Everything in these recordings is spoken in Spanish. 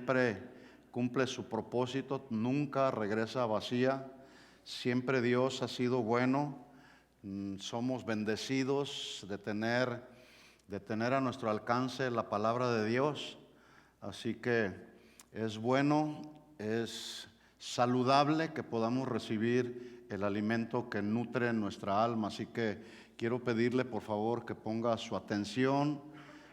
siempre cumple su propósito, nunca regresa vacía. Siempre Dios ha sido bueno. Somos bendecidos de tener a nuestro alcance la palabra de Dios. Así que es bueno, es saludable que podamos recibir el alimento que nutre nuestra alma. Así que quiero pedirle por favor que ponga su atención.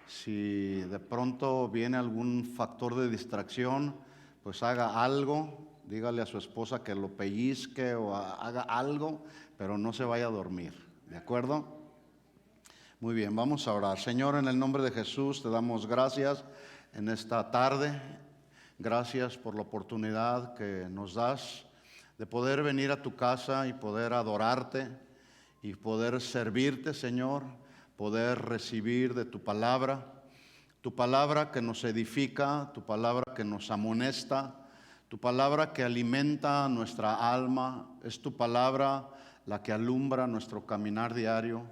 Si de pronto viene algún factor de distracción, pues haga algo, dígale a su esposa que lo pellizque o haga algo, pero no se vaya a dormir, ¿de acuerdo? Muy bien, vamos a orar. Señor, en el nombre de Jesús te damos gracias en esta tarde. Gracias por la oportunidad que nos das de poder venir a tu casa y poder adorarte y poder servirte, Señor, poder recibir de tu palabra que nos edifica, tu palabra que nos amonesta, tu palabra que alimenta nuestra alma, es tu palabra la que alumbra nuestro caminar diario.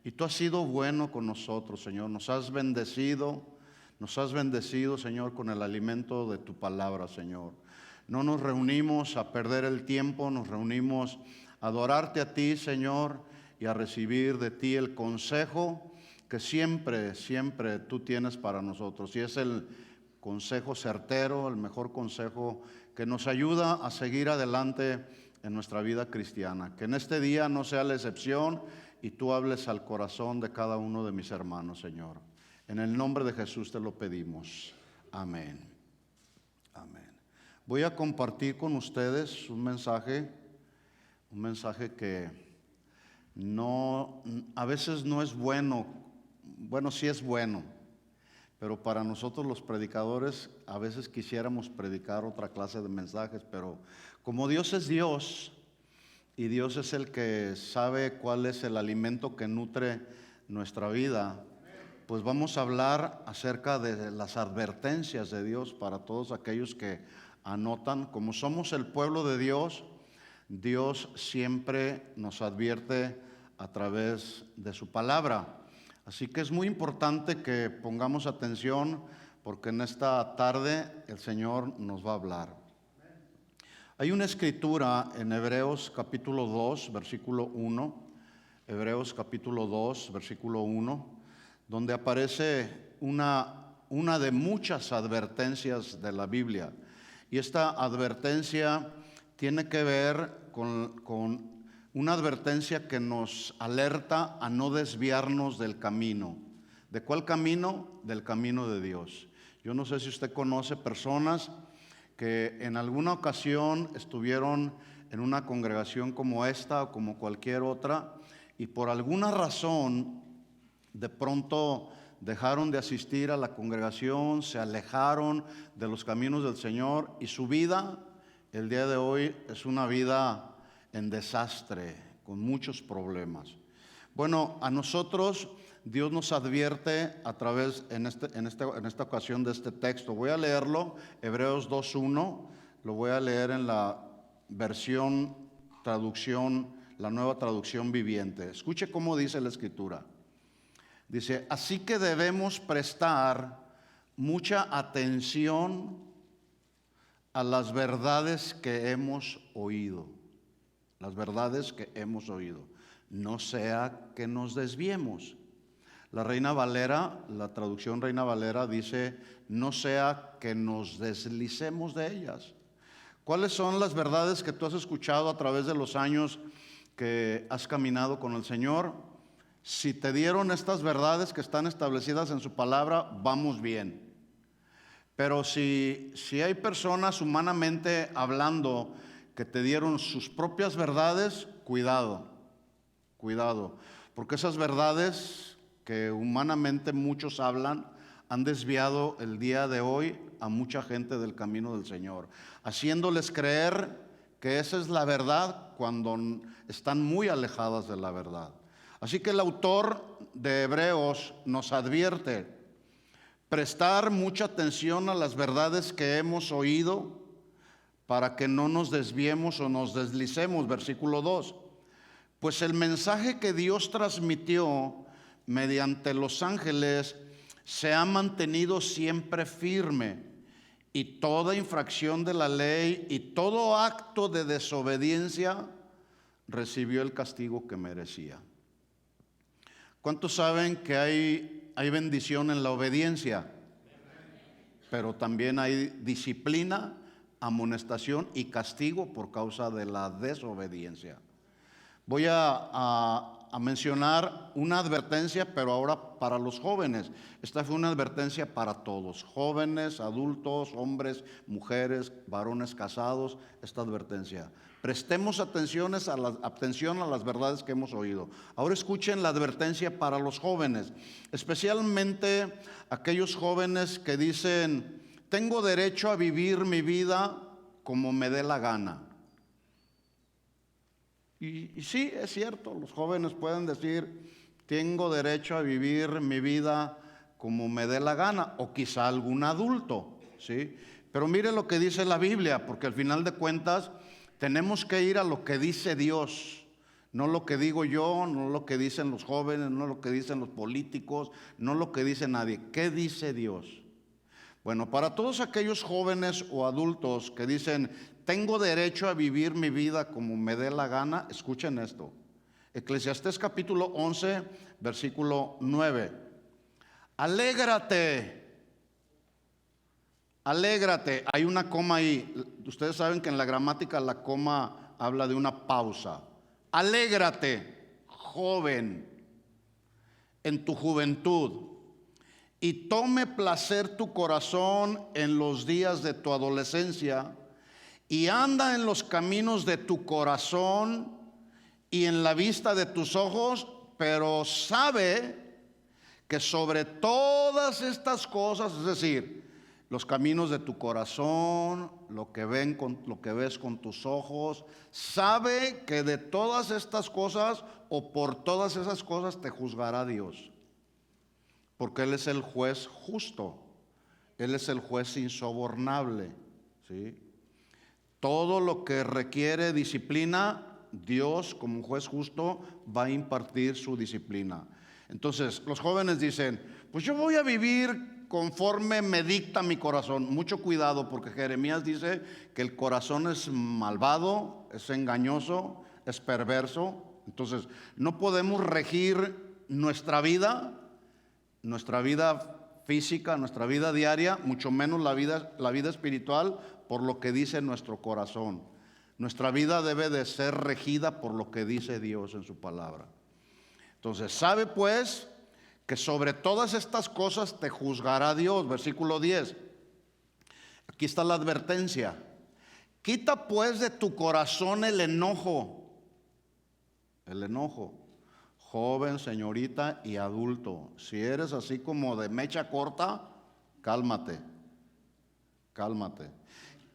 Y tú has sido bueno con nosotros, Señor, nos has bendecido, Señor, con el alimento de tu palabra, Señor. No nos reunimos a perder el tiempo, nos reunimos a adorarte a ti, Señor, y a recibir de ti el consejo que siempre, siempre tú tienes para nosotros. Y es el consejo certero, el mejor consejo que nos ayuda a seguir adelante en nuestra vida cristiana. Que en este día no sea la excepción y tú hables al corazón de cada uno de mis hermanos, Señor. En el nombre de Jesús te lo pedimos. Amén. Amén. Voy a compartir con ustedes un mensaje que a veces no es bueno. Bueno, sí es bueno, pero para nosotros los predicadores a veces quisiéramos predicar otra clase de mensajes, pero como Dios es Dios y Dios es el que sabe cuál es el alimento que nutre nuestra vida, pues vamos a hablar acerca de las advertencias de Dios para todos aquellos que anotan. Como somos el pueblo de Dios, Dios siempre nos advierte a través de su palabra. Así que es muy importante que pongamos atención porque en esta tarde el Señor nos va a hablar. Hay una escritura en Hebreos capítulo 2, versículo 1, Hebreos capítulo 2, versículo 1, donde aparece una de muchas advertencias de la Biblia. Y esta advertencia tiene que ver con una advertencia que nos alerta a no desviarnos del camino. ¿De cuál camino? Del camino de Dios. Yo no sé si usted conoce personas que en alguna ocasión estuvieron en una congregación como esta o como cualquier otra y por alguna razón de pronto dejaron de asistir a la congregación, se alejaron de los caminos del Señor y su vida el día de hoy es una vida en desastre, con muchos problemas. Bueno, a nosotros Dios nos advierte a través, en esta ocasión de este texto. Voy a leerlo, Hebreos 2.1, lo voy a leer en la traducción, la nueva traducción viviente. Escuche cómo dice la escritura. Dice, así que debemos prestar mucha atención a las verdades que hemos oído. Las verdades que hemos oído. No sea que nos desviemos. La Reina Valera, la traducción Reina Valera dice, no sea que nos deslicemos de ellas. ¿Cuáles son las verdades que tú has escuchado a través de los años que has caminado con el Señor? Si te dieron estas verdades que están establecidas en su palabra, vamos bien. Pero si hay personas humanamente hablando que te dieron sus propias verdades, cuidado, porque esas verdades que humanamente muchos hablan han desviado el día de hoy a mucha gente del camino del Señor, haciéndoles creer que esa es la verdad cuando están muy alejadas de la verdad. Así que el autor de Hebreos nos advierte prestar mucha atención a las verdades que hemos oído para que no nos desviemos o nos deslicemos. Versículo 2. Pues el mensaje que Dios transmitió mediante los ángeles se ha mantenido siempre firme y toda infracción de la ley y todo acto de desobediencia recibió el castigo que merecía. ¿Cuántos saben que hay bendición en la obediencia? Pero también hay disciplina, amonestación y castigo por causa de la desobediencia. Voy a mencionar una advertencia, pero ahora para los jóvenes. Esta fue una advertencia para todos, jóvenes, adultos, hombres, mujeres, varones casados. Esta advertencia: prestemos atención a las verdades que hemos oído. Ahora escuchen la advertencia para los jóvenes, especialmente aquellos jóvenes que dicen: tengo derecho a vivir mi vida como me dé la gana. Y sí, es cierto, los jóvenes pueden decir: tengo derecho a vivir mi vida como me dé la gana, o quizá algún adulto, ¿sí? Pero mire lo que dice la Biblia, porque al final de cuentas tenemos que ir a lo que dice Dios, no lo que digo yo, no lo que dicen los jóvenes, no lo que dicen los políticos, no lo que dice nadie. ¿Qué dice Dios? Bueno, para todos aquellos jóvenes o adultos que dicen: tengo derecho a vivir mi vida como me dé la gana, escuchen esto. Eclesiastés capítulo 11, versículo 9. Alégrate, alégrate. Hay una coma ahí. Ustedes saben que en la gramática la coma habla de una pausa. Alégrate, joven, en tu juventud, y tome placer tu corazón en los días de tu adolescencia, y anda en los caminos de tu corazón y en la vista de tus ojos, pero sabe que sobre todas estas cosas, es decir, los caminos de tu corazón, lo que ves con tus ojos, sabe que de todas estas cosas o por todas esas cosas te juzgará Dios. Porque Él es el juez justo, Él es el juez insobornable, ¿sí? Todo lo que requiere disciplina, Dios como juez justo va a impartir su disciplina. Entonces los jóvenes dicen: pues yo voy a vivir conforme me dicta mi corazón. Mucho cuidado, porque Jeremías dice que el corazón es malvado, es engañoso, es perverso. Entonces no podemos regir nuestra vida física, nuestra vida diaria, mucho menos la vida espiritual, por lo que dice nuestro corazón. Nuestra vida debe de ser regida por lo que dice Dios en su palabra. Entonces, sabe pues que sobre todas estas cosas te juzgará Dios. Versículo 10. Aquí está la advertencia: quita pues de tu corazón el enojo. El enojo. Joven, señorita y adulto, si eres así como de mecha corta, cálmate, cálmate.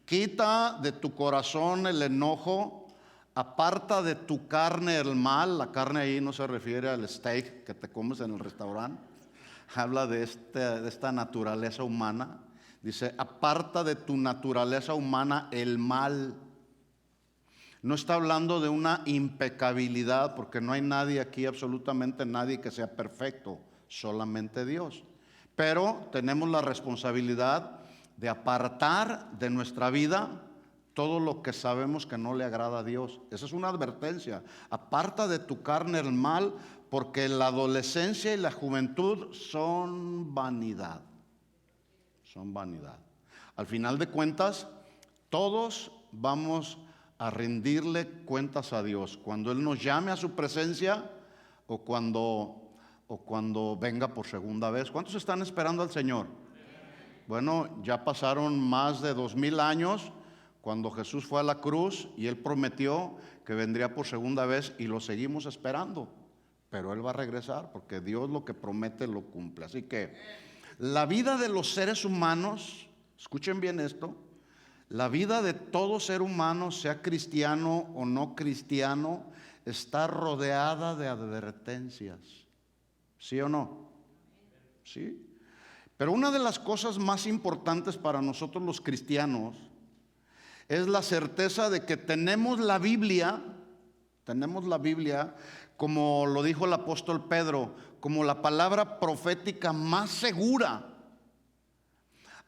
Quita de tu corazón el enojo, aparta de tu carne el mal. La carne ahí no se refiere al steak que te comes en el restaurante, habla de esta naturaleza humana. Dice: aparta de tu naturaleza humana el mal. No está hablando de una impecabilidad, porque no hay nadie aquí, absolutamente nadie, que sea perfecto, solamente Dios. Pero tenemos la responsabilidad de apartar de nuestra vida todo lo que sabemos que no le agrada a Dios. Esa es una advertencia. Aparta de tu carne el mal, porque la adolescencia y la juventud son vanidad. Son vanidad. Al final de cuentas, todos vamos a rendirle cuentas a Dios cuando Él nos llame a su presencia, o cuando venga por segunda vez. ¿Cuántos están esperando al Señor? Bueno, ya pasaron más de 2000 años cuando Jesús fue a la cruz y Él prometió que vendría por segunda vez, y lo seguimos esperando. Pero Él va a regresar, porque Dios lo que promete lo cumple. Así que la vida de los seres humanos, escuchen bien esto, la vida de todo ser humano, sea cristiano o no cristiano, está rodeada de advertencias. ¿Sí o no? Sí. Pero una de las cosas más importantes para nosotros los cristianos es la certeza de que tenemos la Biblia, como lo dijo el apóstol Pedro, como la palabra profética más segura.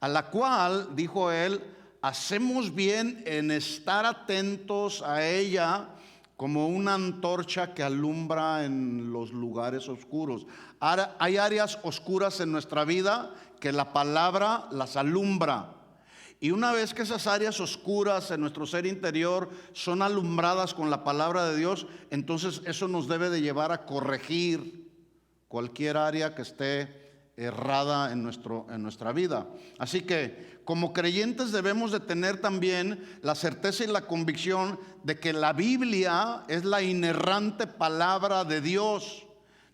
a la cual, dijo él, hacemos bien en estar atentos a ella como una antorcha que alumbra en los lugares oscuros. Ahora, hay áreas oscuras en nuestra vida que la palabra las alumbra. Y una vez que esas áreas oscuras en nuestro ser interior son alumbradas con la palabra de Dios, entonces eso nos debe de llevar a corregir cualquier área que esté errada en nuestra vida. Así que como creyentes debemos de tener también la certeza y la convicción de que la Biblia es la inerrante palabra de Dios.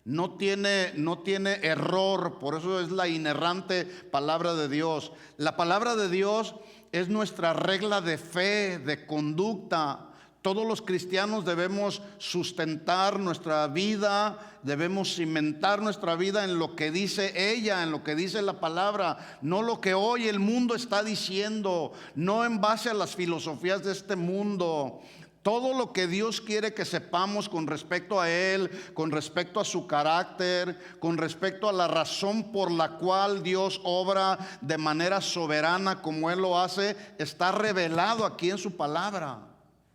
No tiene error, por eso es la inerrante palabra de Dios. La palabra de Dios es nuestra regla de fe, de conducta. Todos los cristianos debemos sustentar nuestra vida, debemos cimentar nuestra vida en lo que dice ella, en lo que dice la palabra, no lo que hoy el mundo está diciendo, no en base a las filosofías de este mundo. Todo lo que Dios quiere que sepamos con respecto a Él, con respecto a su carácter, con respecto a la razón por la cual Dios obra de manera soberana como Él lo hace, está revelado aquí en su palabra.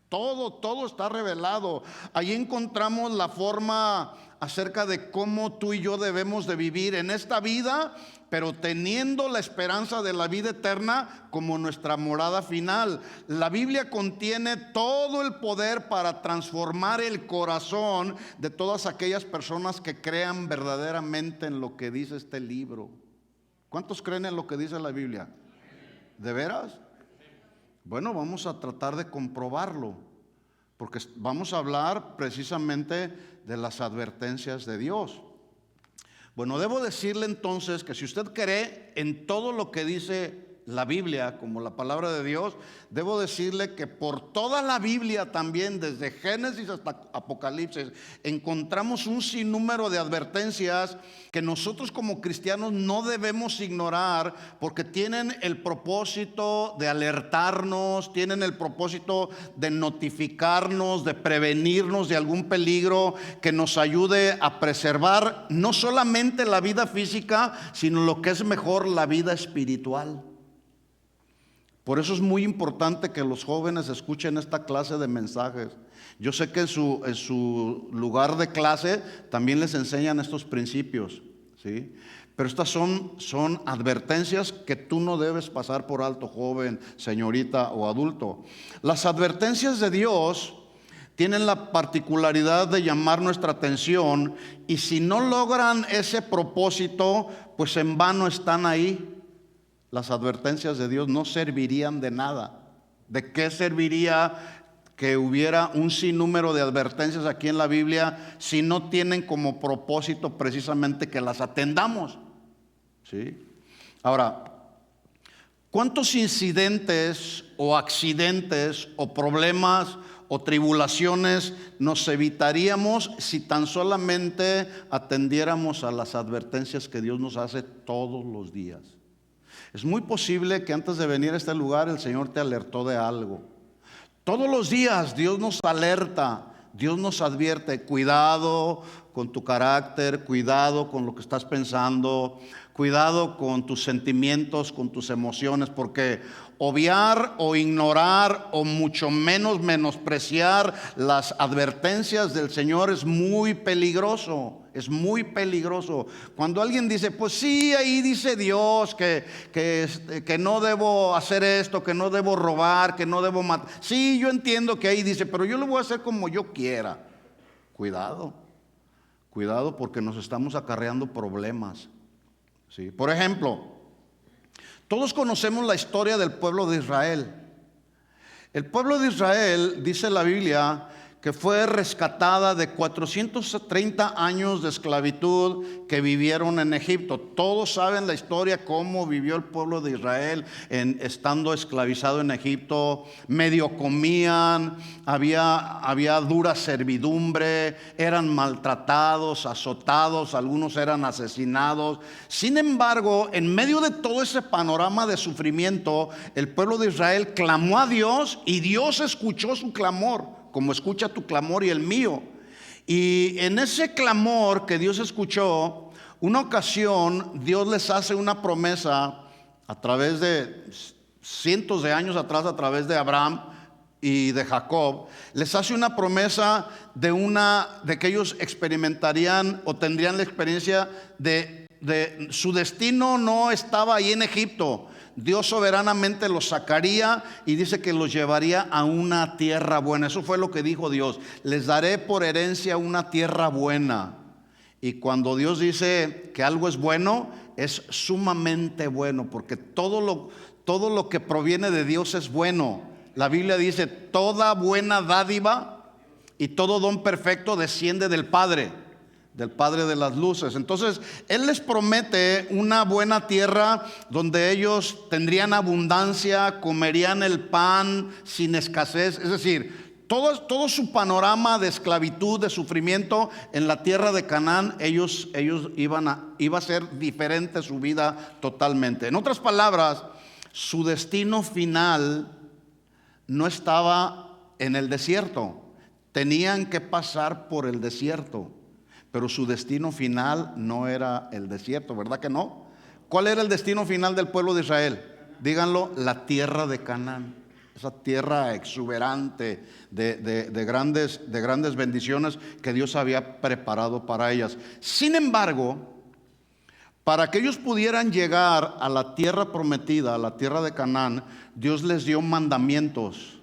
Todo está revelado. Ahí encontramos la forma acerca de cómo tú y yo debemos de vivir en esta vida, pero teniendo la esperanza de la vida eterna como nuestra morada final. La Biblia contiene todo el poder para transformar el corazón de todas aquellas personas que crean verdaderamente en lo que dice este libro. ¿Cuántos creen en lo que dice la Biblia? ¿De veras? Bueno, vamos a tratar de comprobarlo, porque vamos a hablar precisamente de las advertencias de Dios. Bueno, debo decirle entonces que si usted cree en todo lo que dice la Biblia como la palabra de Dios, debo decirle que por toda la Biblia también, desde Génesis hasta Apocalipsis, encontramos un sinnúmero de advertencias que nosotros como cristianos no debemos ignorar, porque tienen el propósito de alertarnos, tienen el propósito de notificarnos, de prevenirnos de algún peligro, que nos ayude a preservar no solamente la vida física, sino lo que es mejor, la vida espiritual. Por eso es muy importante que los jóvenes escuchen esta clase de mensajes. Yo sé que en su lugar de clase también les enseñan estos principios, ¿sí? Pero estas son advertencias que tú no debes pasar por alto, joven, señorita o adulto. Las advertencias de Dios tienen la particularidad de llamar nuestra atención, y si no logran ese propósito, pues en vano están ahí. Las advertencias de Dios no servirían de nada. ¿De qué serviría que hubiera un sinnúmero de advertencias aquí en la Biblia si no tienen como propósito precisamente que las atendamos? ¿Sí? Ahora, ¿cuántos incidentes o accidentes o problemas o tribulaciones nos evitaríamos si tan solamente atendiéramos a las advertencias que Dios nos hace todos los días? Es muy posible que antes de venir a este lugar el Señor te alertó de algo. Todos los días Dios nos alerta, Dios nos advierte: cuidado con tu carácter, cuidado con lo que estás pensando, cuidado con tus sentimientos, con tus emociones, porque obviar o ignorar o mucho menos menospreciar las advertencias del Señor es muy peligroso. Es muy peligroso. Cuando alguien dice: pues sí, ahí dice Dios que no debo hacer esto, que no debo robar, que no debo matar. Sí, yo entiendo que ahí dice, pero yo lo voy a hacer como yo quiera. Cuidado, porque nos estamos acarreando problemas. ¿Sí? Por ejemplo, todos conocemos la historia del pueblo de Israel. El pueblo de Israel, dice la Biblia, que fue rescatada de 430 años de esclavitud que vivieron en Egipto. Todos saben la historia, cómo vivió el pueblo de Israel estando esclavizado en Egipto. Medio comían, había dura servidumbre, eran maltratados, azotados, algunos eran asesinados. Sin embargo, en medio de todo ese panorama de sufrimiento, el pueblo de Israel clamó a Dios, y Dios escuchó su clamor, como escucha tu clamor y el mío. Y en ese clamor que Dios escuchó, una ocasión Dios les hace una promesa a través de cientos de años atrás, a través de Abraham y de Jacob, les hace una promesa de que ellos experimentarían o tendrían la experiencia de su destino no estaba ahí en Egipto. Dios soberanamente los sacaría y dice que los llevaría a una tierra buena. Eso fue lo que dijo Dios: les daré por herencia una tierra buena. Y cuando Dios dice que algo es bueno, es sumamente bueno, porque todo lo que proviene de Dios es bueno. La Biblia dice: toda buena dádiva y todo don perfecto desciende del Padre de las luces. Entonces Él les promete una buena tierra donde ellos tendrían abundancia, comerían el pan sin escasez. Es decir, todo su panorama de esclavitud, de sufrimiento en la tierra de Canaán, iba a ser diferente su vida totalmente. En otras palabras, su destino final no estaba en el desierto. Tenían que pasar por el desierto, pero su destino final no era el desierto, ¿verdad que no? ¿Cuál era el destino final del pueblo de Israel? Díganlo: la tierra de Canaán. Esa tierra exuberante de grandes bendiciones que Dios había preparado para ellas. Sin embargo, para que ellos pudieran llegar a la tierra prometida, a la tierra de Canaán, Dios les dio mandamientos.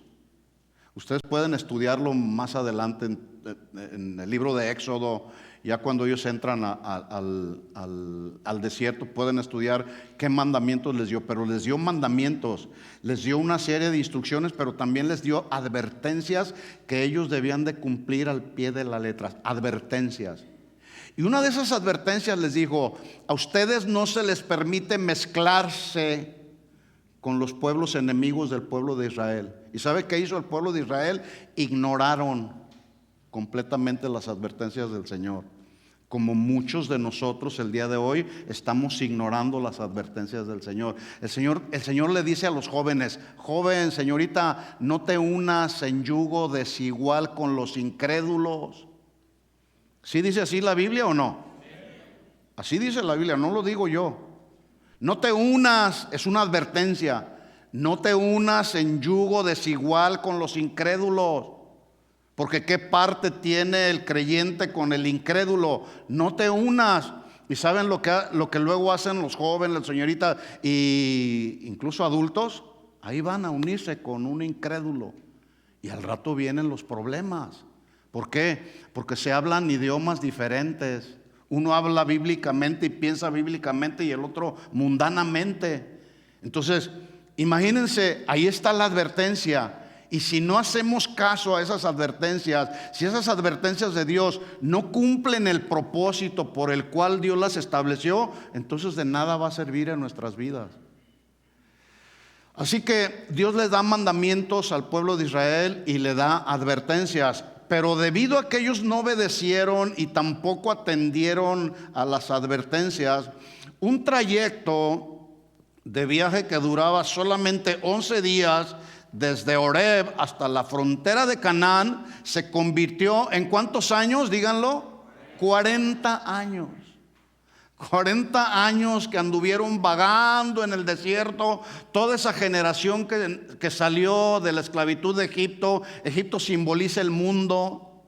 Ustedes pueden estudiarlo más adelante en el libro de Éxodo. Ya cuando ellos entran al desierto, pueden estudiar qué mandamientos les dio. Pero les dio mandamientos, les dio una serie de instrucciones, pero también les dio advertencias que ellos debían de cumplir al pie de la letra. Advertencias. Y una de esas advertencias les dijo: a ustedes no se les permite mezclarse con los pueblos enemigos del pueblo de Israel. ¿Y sabe qué hizo el pueblo de Israel? Ignoraron completamente las advertencias del Señor. Como muchos de nosotros el día de hoy estamos ignorando las advertencias del Señor. El Señor le dice a los jóvenes: joven, señorita, no te unas en yugo desigual con los incrédulos. ¿Sí dice así la Biblia o no? Así dice la Biblia, no lo digo yo. No te unas, es una advertencia. No te unas en yugo desigual con los incrédulos. Porque ¿qué parte tiene el creyente con el incrédulo? No te unas. ¿Y saben lo que luego hacen los jóvenes, señoritas e incluso adultos? Ahí van a unirse con un incrédulo. Y al rato vienen los problemas. ¿Por qué? Porque se hablan idiomas diferentes. Uno habla bíblicamente y piensa bíblicamente y el otro mundanamente. Entonces, imagínense, ahí está la advertencia. Y si no hacemos caso a esas advertencias, si esas advertencias de Dios no cumplen el propósito por el cual Dios las estableció, entonces de nada va a servir en nuestras vidas. Así que Dios le da mandamientos al pueblo de Israel y le da advertencias. Pero debido a que ellos no obedecieron y tampoco atendieron a las advertencias, un trayecto de viaje que duraba solamente 11 días desde Horeb hasta la frontera de Canaán se convirtió en ¿cuántos años? Díganlo. 40 años. 40 años que anduvieron vagando en el desierto. Toda esa generación que salió de la esclavitud de Egipto. Egipto simboliza el mundo.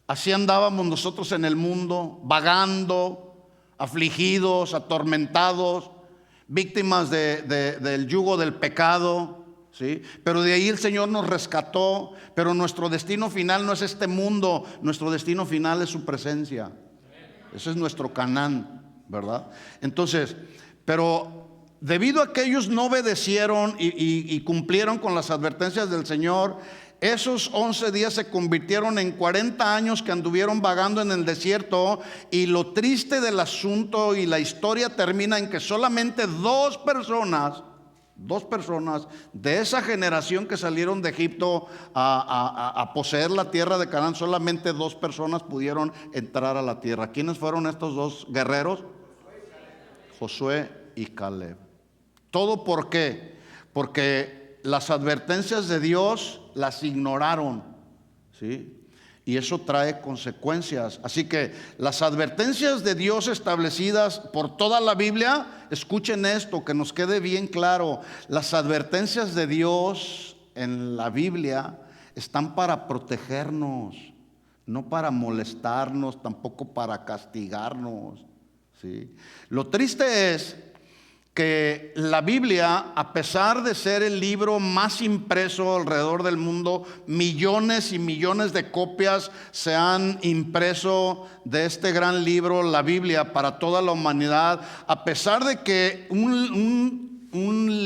Así andábamos nosotros en el mundo, vagando, afligidos, atormentados, víctimas del yugo del pecado, ¿sí? Pero de ahí el Señor nos rescató. Pero nuestro destino final no es este mundo. Nuestro destino final es su presencia. Ese es nuestro Canaán, ¿verdad? Entonces, pero debido a que ellos no obedecieron y cumplieron con las advertencias del Señor, esos 11 días se convirtieron en 40 años que anduvieron vagando en el desierto. Y lo triste del asunto y la historia termina en que solamente dos personas de esa generación que salieron de Egipto a poseer la tierra de Canaán, solamente 2 personas pudieron entrar a la tierra. ¿Quiénes fueron estos 2 guerreros? Josué y Caleb. ¿Todo por qué? Porque las advertencias de Dios las ignoraron, ¿sí? y eso trae consecuencias. Así que las advertencias de Dios establecidas por toda la Biblia, escuchen esto, que nos quede bien claro. Las advertencias de Dios en la Biblia están para protegernos, no para molestarnos, tampoco para castigarnos, ¿sí? Lo triste es que la Biblia, a pesar de ser el libro más impreso alrededor del mundo, millones y millones de copias se han impreso de este gran libro, la Biblia, para toda la humanidad. A pesar de que un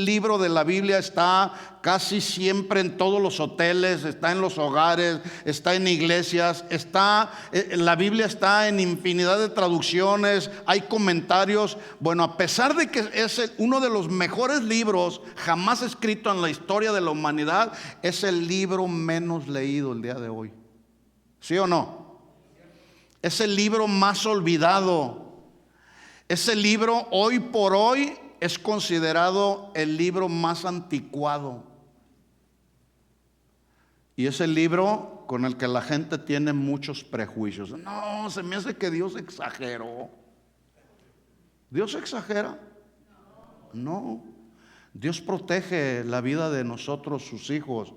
libro de la Biblia está casi siempre en todos los hoteles, está en los hogares, está en iglesias, la Biblia está en infinidad de traducciones, hay comentarios. Bueno, a pesar de que es uno de los mejores libros jamás escrito en la historia de la humanidad, es el libro menos leído el día de hoy. ¿Sí o no? Es el libro más olvidado. Ese libro hoy por hoy es considerado el libro más anticuado. Y es el libro con el que la gente tiene muchos prejuicios. No, se me hace que Dios exageró. ¿Dios exagera? No. Dios protege la vida de nosotros, sus hijos.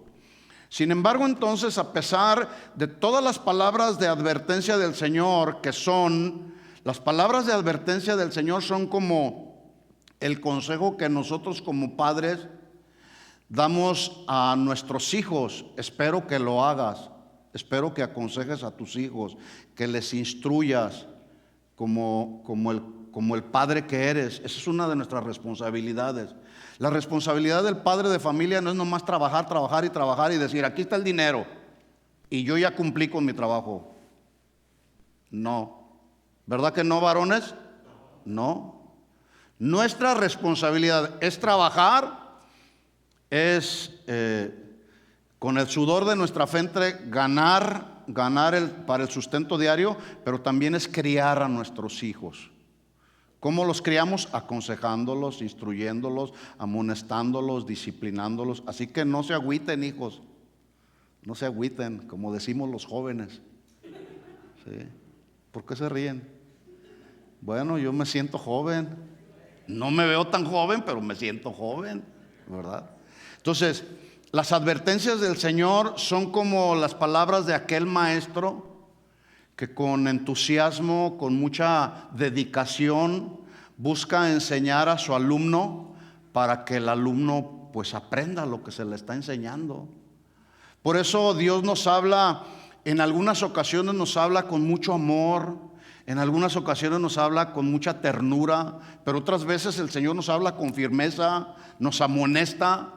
Sin embargo, entonces, a pesar de todas las palabras de advertencia del Señor, las palabras de advertencia del Señor son como el consejo que nosotros como padres damos a nuestros hijos. Espero que lo hagas, espero que aconsejes a tus hijos, que les instruyas como el padre que eres. Esa es una de nuestras responsabilidades. La responsabilidad del padre de familia no es nomás trabajar y decir, aquí está el dinero y yo ya cumplí con mi trabajo. No. ¿Verdad que no, varones? No. Nuestra responsabilidad es trabajar, es con el sudor de nuestra frente ganar para el sustento diario, pero también es criar a nuestros hijos. ¿Cómo los criamos? Aconsejándolos, instruyéndolos, amonestándolos, disciplinándolos. Así que no se agüiten, hijos, no se agüiten, como decimos los jóvenes. ¿Sí? ¿Por qué se ríen? Bueno, yo me siento joven, no me veo tan joven, pero me siento joven, ¿verdad? Entonces, las advertencias del Señor son como las palabras de aquel maestro que con entusiasmo, con mucha dedicación, busca enseñar a su alumno para que el alumno pues aprenda lo que se le está enseñando. Por eso Dios nos habla, en algunas ocasiones nos habla con mucho amor, en algunas ocasiones nos habla con mucha ternura, pero otras veces el Señor nos habla con firmeza, nos amonesta,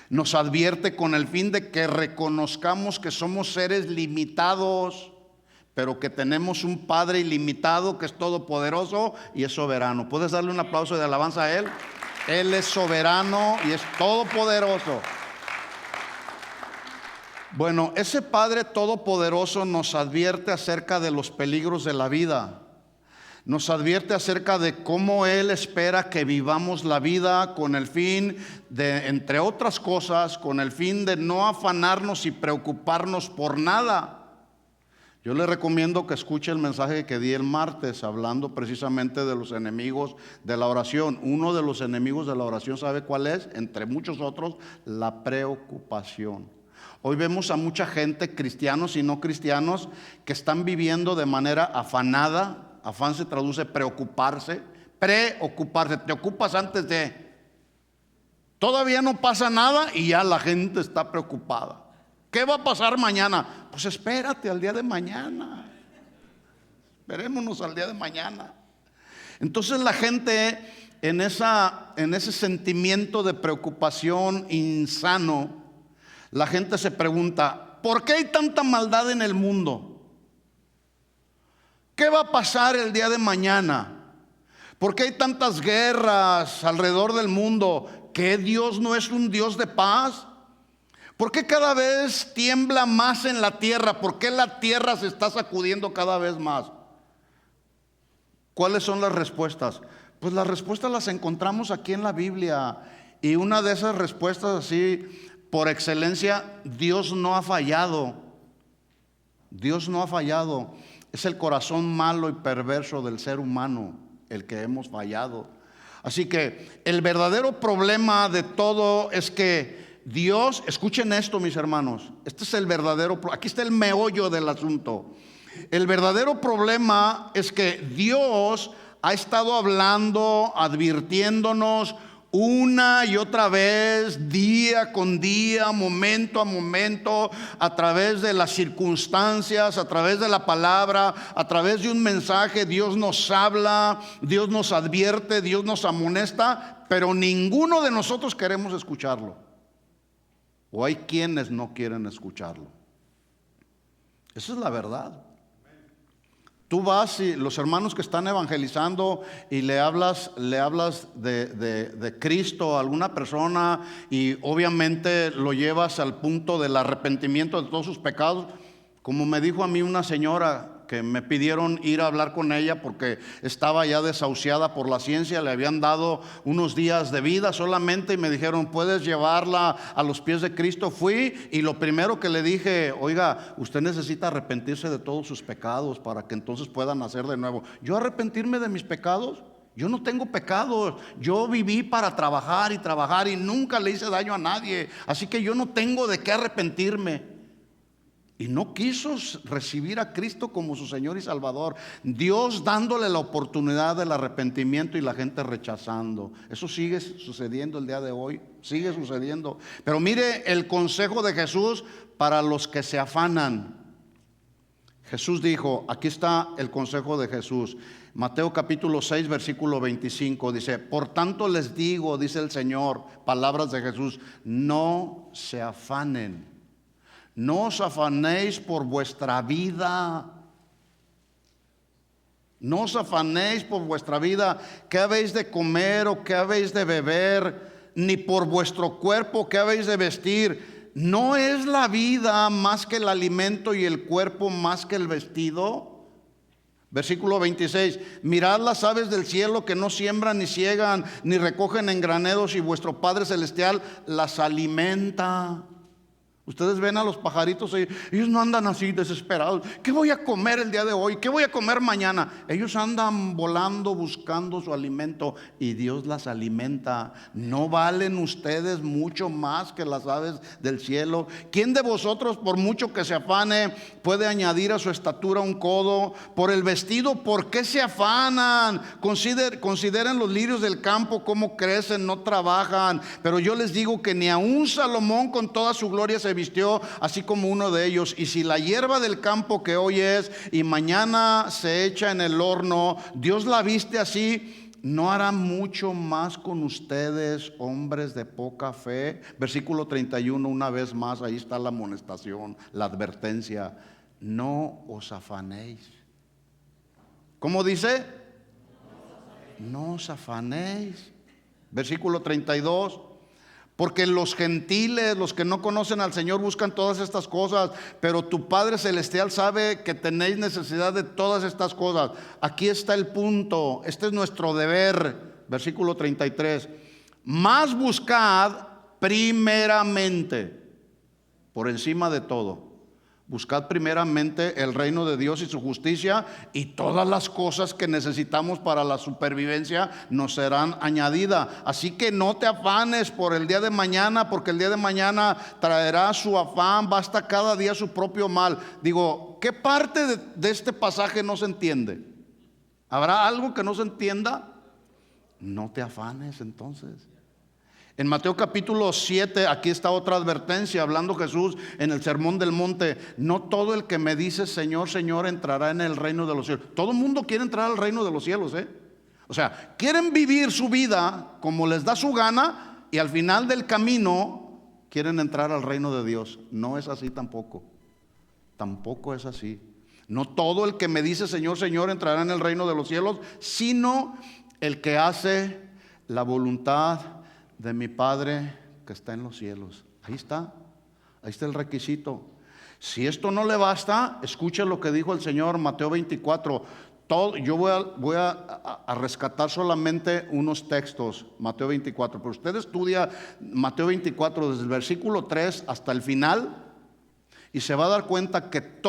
nos advierte con el fin de que reconozcamos que somos seres limitados, pero que tenemos un Padre ilimitado que es todopoderoso y es soberano. ¿Puedes darle un aplauso de alabanza a Él? Él es soberano y es todopoderoso. Bueno, ese Padre todopoderoso nos advierte acerca de los peligros de la vida. Nos advierte acerca de cómo Él espera que vivamos la vida con el fin de, entre otras cosas, con el fin de no afanarnos y preocuparnos por nada. Yo le recomiendo que escuche el mensaje que di el martes, hablando precisamente de los enemigos de la oración. Uno de los enemigos de la oración, ¿sabe cuál es? Entre muchos otros, la preocupación. Hoy vemos a mucha gente, cristianos y no cristianos, que están viviendo de manera afanada. Afán se traduce preocuparse, preocuparse. Te ocupas antes de. Todavía no pasa nada y ya la gente está preocupada. ¿Qué va a pasar mañana? Pues espérate al día de mañana. Esperémonos al día de mañana. Entonces la gente en ese sentimiento de preocupación insano, la gente se pregunta, ¿por qué hay tanta maldad en el mundo? ¿Qué va a pasar el día de mañana? ¿Por qué hay tantas guerras alrededor del mundo? ¿Que Dios no es un Dios de paz? ¿Por qué cada vez tiembla más en la tierra? ¿Por qué la tierra se está sacudiendo cada vez más? ¿Cuáles son las respuestas? Pues las respuestas las encontramos aquí en la Biblia. Y una de esas respuestas así, por excelencia, Dios no ha fallado. Dios no ha fallado. Es el corazón malo y perverso del ser humano el que hemos fallado. Así que el verdadero problema de todo es que Dios, escuchen esto mis hermanos, este es el verdadero, aquí está el meollo del asunto. El verdadero problema es que Dios ha estado hablando, advirtiéndonos una y otra vez, día con día, momento a momento, a través de las circunstancias, a través de la palabra, a través de un mensaje. Dios nos habla, Dios nos advierte, Dios nos amonesta, pero ninguno de nosotros queremos escucharlo. O hay quienes no quieren escucharlo. Esa es la verdad. Tú vas y los hermanos que están evangelizando y le hablas de Cristo a alguna persona y obviamente lo llevas al punto del arrepentimiento de todos sus pecados. Como me dijo a mí una señora que me pidieron ir a hablar con ella porque estaba ya desahuciada por la ciencia, le habían dado unos días de vida solamente y me dijeron, ¿puedes llevarla a los pies de Cristo? Fui y lo primero que le dije, oiga, usted necesita arrepentirse de todos sus pecados para que entonces pueda nacer de nuevo. ¿Yo arrepentirme de mis pecados? Yo no tengo pecados. Yo viví para trabajar y nunca le hice daño a nadie, así que yo no tengo de qué arrepentirme. Y no quiso recibir a Cristo como su Señor y Salvador. Dios dándole la oportunidad del arrepentimiento y la gente rechazando. Eso sigue sucediendo el día de hoy. Sigue sucediendo. Pero mire el consejo de Jesús para los que se afanan. Jesús dijo, aquí está el consejo de Jesús. Mateo capítulo 6 versículo 25 dice, por tanto les digo, dice el Señor, palabras de Jesús, no se afanen. No os afanéis por vuestra vida. No os afanéis por vuestra vida, qué habéis de comer o qué habéis de beber, ni por vuestro cuerpo, qué habéis de vestir. ¿No es la vida más que el alimento y el cuerpo más que el vestido? Versículo 26, mirad las aves del cielo que no siembran ni ciegan, ni recogen en graneros, y vuestro Padre Celestial las alimenta. Ustedes ven a los pajaritos, ellos no andan así desesperados. ¿Qué voy a comer el día de hoy? ¿Qué voy a comer mañana? Ellos andan volando buscando su alimento y Dios las alimenta. ¿No valen ustedes mucho más que las aves del cielo? ¿Quién de vosotros, por mucho que se afane, puede añadir a su estatura un codo? Por el vestido, ¿por qué se afanan? Consideren los lirios del campo, cómo crecen, no trabajan. Pero yo les digo que ni aun Salomón con toda su gloria se vistió así como uno de ellos. Y si la hierba del campo que hoy es y mañana se echa en el horno, Dios la viste así, ¿no hará mucho más con ustedes, hombres de poca fe? Versículo 31, una vez más, ahí está la amonestación, la advertencia. No os afanéis. ¿Cómo dice? No os afanéis. Versículo 32. Porque los gentiles, los que no conocen al Señor, buscan todas estas cosas, pero tu Padre Celestial sabe que tenéis necesidad de todas estas cosas. Aquí está el punto, este es nuestro deber. Versículo 33. Más buscad primeramente, por encima de todo, buscad primeramente el reino de Dios y su justicia, y todas las cosas que necesitamos para la supervivencia nos serán añadidas. Así que no te afanes por el día de mañana, porque el día de mañana traerá su afán. Basta cada día su propio mal. Digo, ¿qué parte de este pasaje no se entiende? ¿Habrá algo que no se entienda? No te afanes entonces. En Mateo capítulo 7, aquí está otra advertencia, hablando Jesús en el Sermón del Monte. No todo el que me dice Señor, Señor entrará en el reino de los cielos. Todo el mundo quiere entrar al reino de los cielos, O sea, quieren vivir su vida como les da su gana y al final del camino quieren entrar al reino de Dios. No es así tampoco. Tampoco es así. No todo el que me dice Señor, Señor entrará en el reino de los cielos, sino el que hace la voluntad de mi Padre que está en los cielos. Ahí está el requisito. Si esto no le basta, escuche lo que dijo el Señor, Mateo 24. Yo voy a rescatar solamente unos textos, Mateo 24. Pero usted estudia Mateo 24 desde el versículo 3 hasta el final, y se va a dar cuenta que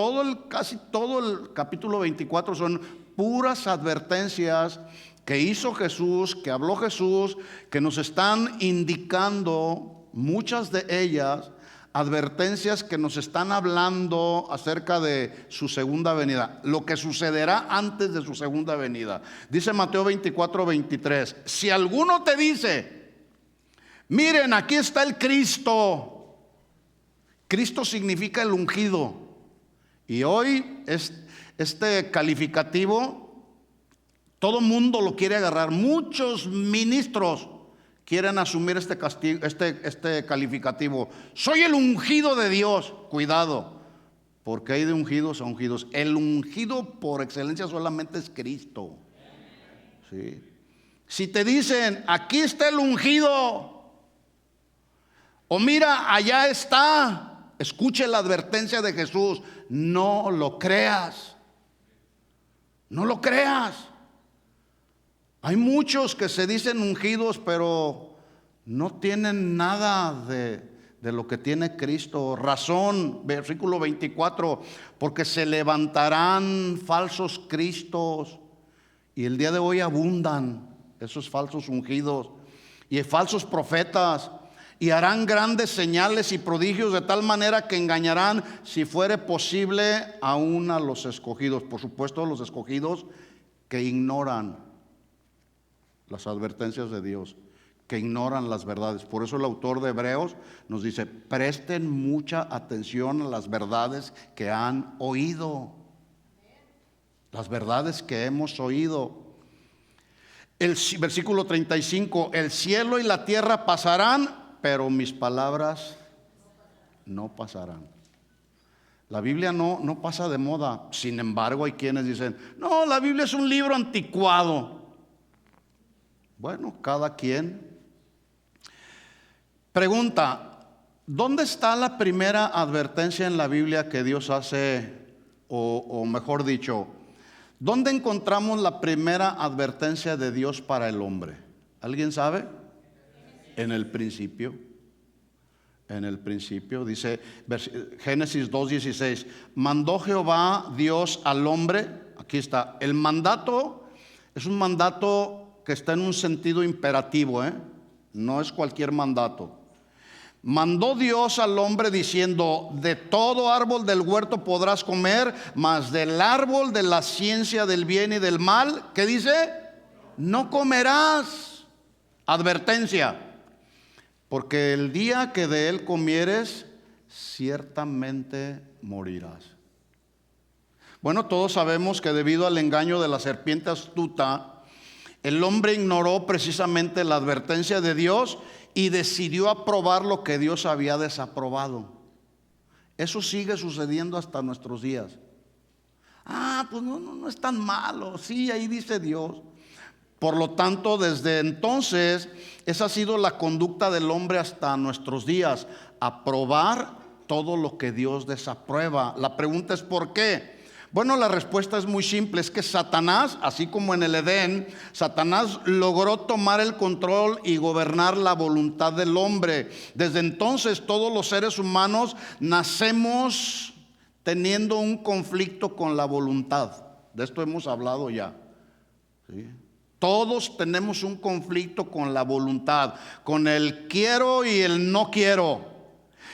casi todo el capítulo 24 son puras advertencias que hizo Jesús, que habló Jesús, que nos están indicando, muchas de ellas, advertencias que nos están hablando acerca de su segunda venida, lo que sucederá antes de su segunda venida. Dice Mateo 24:23, si alguno te dice, miren, aquí está el Cristo. Cristo significa el ungido. Y hoy este calificativo, todo mundo lo quiere agarrar. Muchos ministros quieren asumir este calificativo. Soy el ungido de Dios. Cuidado, porque hay de ungidos a ungidos. El ungido por excelencia solamente es Cristo. ¿Sí? Si te dicen, aquí está el ungido, o mira, allá está, escuche la advertencia de Jesús, no lo creas. No lo creas. Hay muchos que se dicen ungidos, pero no tienen nada de lo que tiene Cristo. Razón, versículo 24, porque se levantarán falsos cristos, y el día de hoy abundan esos falsos ungidos y falsos profetas, y harán grandes señales y prodigios, de tal manera que engañarán, si fuere posible, aún a los escogidos. Por supuesto, los escogidos que ignoran las advertencias de Dios, que ignoran las verdades. Por eso el autor de Hebreos nos dice, presten mucha atención a las verdades que han oído, las verdades que hemos oído. El versículo 35, el cielo y la tierra pasarán, pero mis palabras no pasarán. La Biblia no pasa de moda. Sin embargo, hay quienes dicen, no, la Biblia es un libro anticuado. Bueno, cada quien. Pregunta, ¿dónde está la primera advertencia en la Biblia que Dios hace? O mejor dicho, ¿dónde encontramos la primera advertencia de Dios para el hombre? ¿Alguien sabe? En el principio. En el principio, dice Génesis 2:16, mandó Jehová Dios al hombre. Aquí está, el mandato es un mandato que está en un sentido imperativo, no es cualquier mandato. Mandó Dios al hombre diciendo, de todo árbol del huerto podrás comer, mas del árbol de la ciencia del bien y del mal, ¿qué dice? No comerás. Advertencia, porque el día que de él comieres, ciertamente morirás. Bueno, todos sabemos que debido al engaño de la serpiente astuta, el hombre ignoró precisamente la advertencia de Dios y decidió aprobar lo que Dios había desaprobado. Eso sigue sucediendo hasta nuestros días. Pues no es tan malo. Sí, ahí dice Dios. Por lo tanto, desde entonces, esa ha sido la conducta del hombre hasta nuestros días, aprobar todo lo que Dios desaprueba. La pregunta es ¿por qué? Bueno, la respuesta es muy simple, es que Satanás, así como en el Edén, Satanás logró tomar el control y gobernar la voluntad del hombre. Desde entonces, todos los seres humanos nacemos teniendo un conflicto con la voluntad. De esto hemos hablado ya, ¿sí? Todos tenemos un conflicto con la voluntad, con el quiero y el no quiero.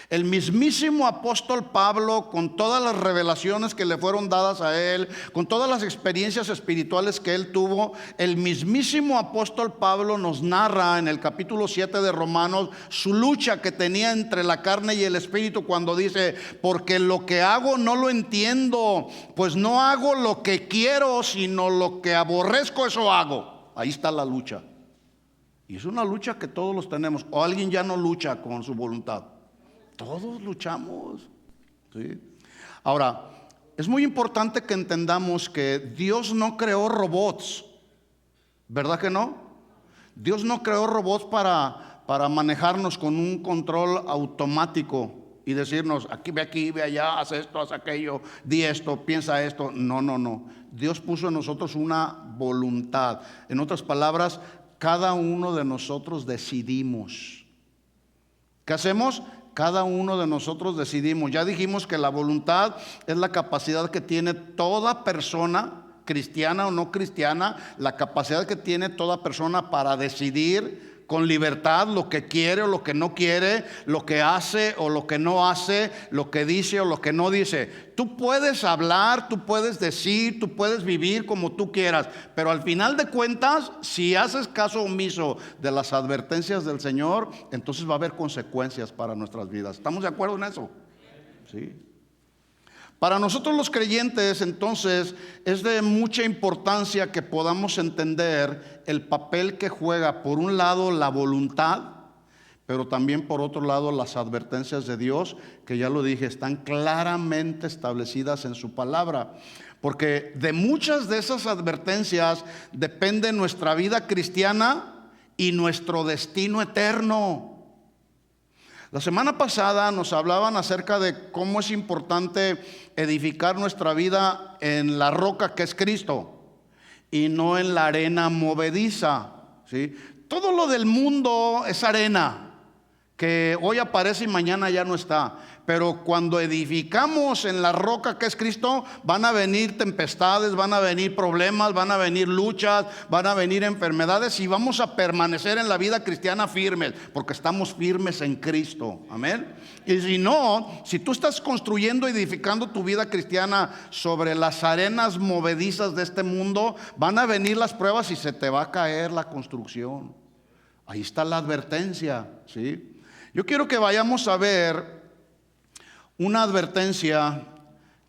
El mismísimo apóstol Pablo, con todas las revelaciones que le fueron dadas a él, con todas las experiencias espirituales que él tuvo, el mismísimo apóstol Pablo nos narra en el capítulo 7 de Romanos su lucha que tenía entre la carne y el espíritu, cuando dice, porque lo que hago no lo entiendo, pues no hago lo que quiero, sino lo que aborrezco, eso hago. Ahí está la lucha. Y es una lucha que todos los tenemos. O alguien ya no lucha con su voluntad. Todos luchamos, ¿sí? Ahora, es muy importante que entendamos que Dios no creó robots, ¿verdad que no? Dios no creó robots para manejarnos con un control automático y decirnos, aquí, ve allá, haz esto, haz aquello, di esto, piensa esto. No. Dios puso en nosotros una voluntad. En otras palabras, cada uno de nosotros decidimos. ¿Qué hacemos? cada uno de nosotros decidimos. Ya dijimos que la voluntad es la capacidad que tiene toda persona, cristiana o no cristiana, la capacidad que tiene toda persona para decidir con libertad lo que quiere o lo que no quiere, lo que hace o lo que no hace, lo que dice o lo que no dice. Tú puedes hablar, tú puedes decir, tú puedes vivir como tú quieras, pero al final de cuentas, si haces caso omiso de las advertencias del Señor, entonces va a haber consecuencias para nuestras vidas. ¿Estamos de acuerdo en eso? Sí. Para nosotros los creyentes, entonces, es de mucha importancia que podamos entender el papel que juega, por un lado, la voluntad, pero también por otro lado las advertencias de Dios, que ya lo dije, están claramente establecidas en su palabra. Porque de muchas de esas advertencias depende nuestra vida cristiana y nuestro destino eterno. La semana pasada nos hablaban acerca de cómo es importante edificar nuestra vida en la roca que es Cristo y no en la arena movediza, ¿sí? Todo lo del mundo es arena que hoy aparece y mañana ya no está. Pero cuando edificamos en la roca que es Cristo, van a venir tempestades, van a venir problemas, van a venir luchas, van a venir enfermedades, y vamos a permanecer en la vida cristiana firmes, porque estamos firmes en Cristo. Amén. Y si no, si tú estás construyendo, edificando tu vida cristiana sobre las arenas movedizas de este mundo, van a venir las pruebas y se te va a caer la construcción. Ahí está la advertencia, ¿sí? Yo quiero que vayamos a ver una advertencia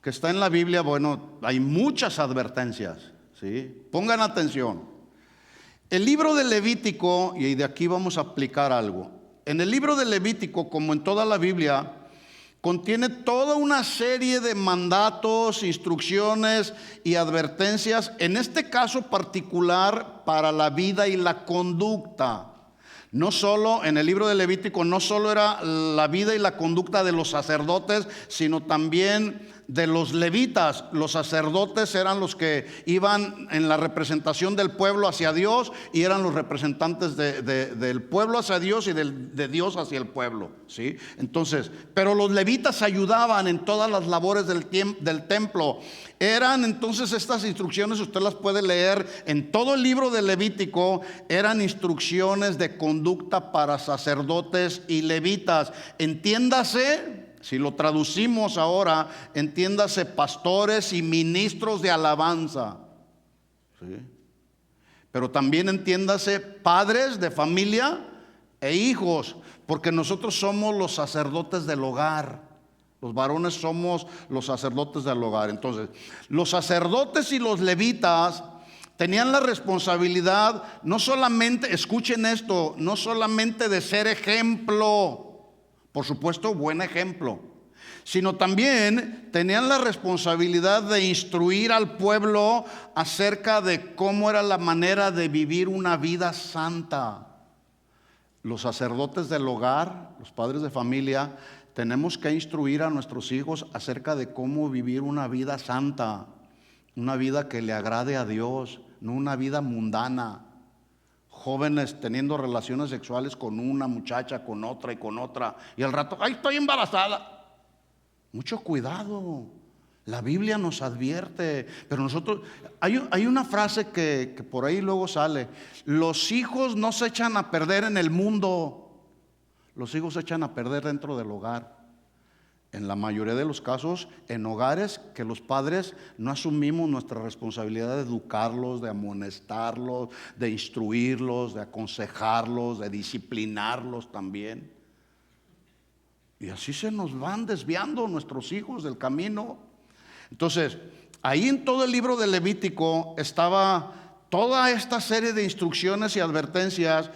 que está en la Biblia. Bueno, hay muchas advertencias, ¿sí? Pongan atención. El libro de Levítico, y de aquí vamos a aplicar algo. En el libro de Levítico, como en toda la Biblia, contiene toda una serie de mandatos, instrucciones y advertencias, en este caso particular para la vida y la conducta. No solo en el libro de Levítico, no solo era la vida y la conducta de los sacerdotes, sino también de los levitas. Los sacerdotes eran los que iban en la representación del pueblo hacia Dios, y eran los representantes del pueblo hacia Dios y de Dios hacia el pueblo, ¿sí? Entonces, pero los levitas ayudaban en todas las labores del templo. Eran entonces estas instrucciones, usted las puede leer en todo el libro de Levítico, eran instrucciones de conducta para sacerdotes y levitas. Entiéndase, si lo traducimos ahora, entiéndase pastores y ministros de alabanza, ¿sí? Pero también entiéndase padres de familia e hijos, porque nosotros somos los sacerdotes del hogar. Los varones somos los sacerdotes del hogar. Entonces, los sacerdotes y los levitas tenían la responsabilidad, no solamente, escuchen esto, no solamente de ser ejemplo, por supuesto, buen ejemplo, sino también tenían la responsabilidad de instruir al pueblo acerca de cómo era la manera de vivir una vida santa. Los sacerdotes del hogar, los padres de familia, tenemos que instruir a nuestros hijos acerca de cómo vivir una vida santa, una vida que le agrade a Dios, no una vida mundana. Jóvenes teniendo relaciones sexuales con una muchacha, con otra y con otra, y al rato, ¡ay, estoy embarazada! Mucho cuidado. La Biblia nos advierte, pero nosotros, hay una frase que por ahí luego sale: los hijos no se echan a perder en el mundo, los hijos se echan a perder dentro del hogar. En la mayoría de los casos, en hogares que los padres no asumimos nuestra responsabilidad de educarlos, de amonestarlos, de instruirlos, de aconsejarlos, de disciplinarlos también. Y así se nos van desviando nuestros hijos del camino. Entonces, ahí en todo el libro de Levítico estaba toda esta serie de instrucciones y advertencias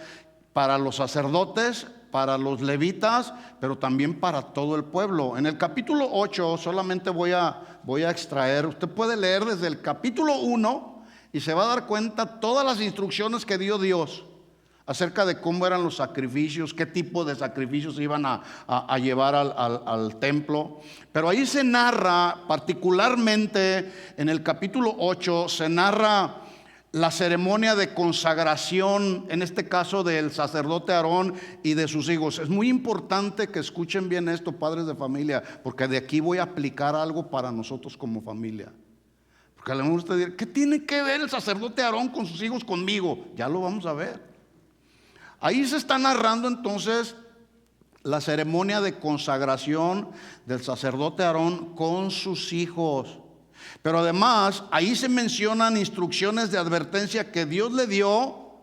para los sacerdotes, para los levitas, pero también para todo el pueblo. En el capítulo 8 solamente voy a extraer, usted puede leer desde el capítulo 1 y se va a dar cuenta todas las instrucciones que dio Dios acerca de cómo eran los sacrificios, qué tipo de sacrificios iban a llevar al templo. Pero ahí se narra, particularmente en el capítulo 8, se narra la ceremonia de consagración, en este caso del sacerdote Aarón y de sus hijos. Es muy importante que escuchen bien esto, padres de familia, porque de aquí voy a aplicar algo para nosotros como familia. Porque a lo mejor usted dirá, ¿qué tiene que ver el sacerdote Aarón con sus hijos conmigo? Ya lo vamos a ver. Ahí se está narrando entonces la ceremonia de consagración del sacerdote Aarón con sus hijos. Pero además ahí se mencionan instrucciones de advertencia que Dios le dio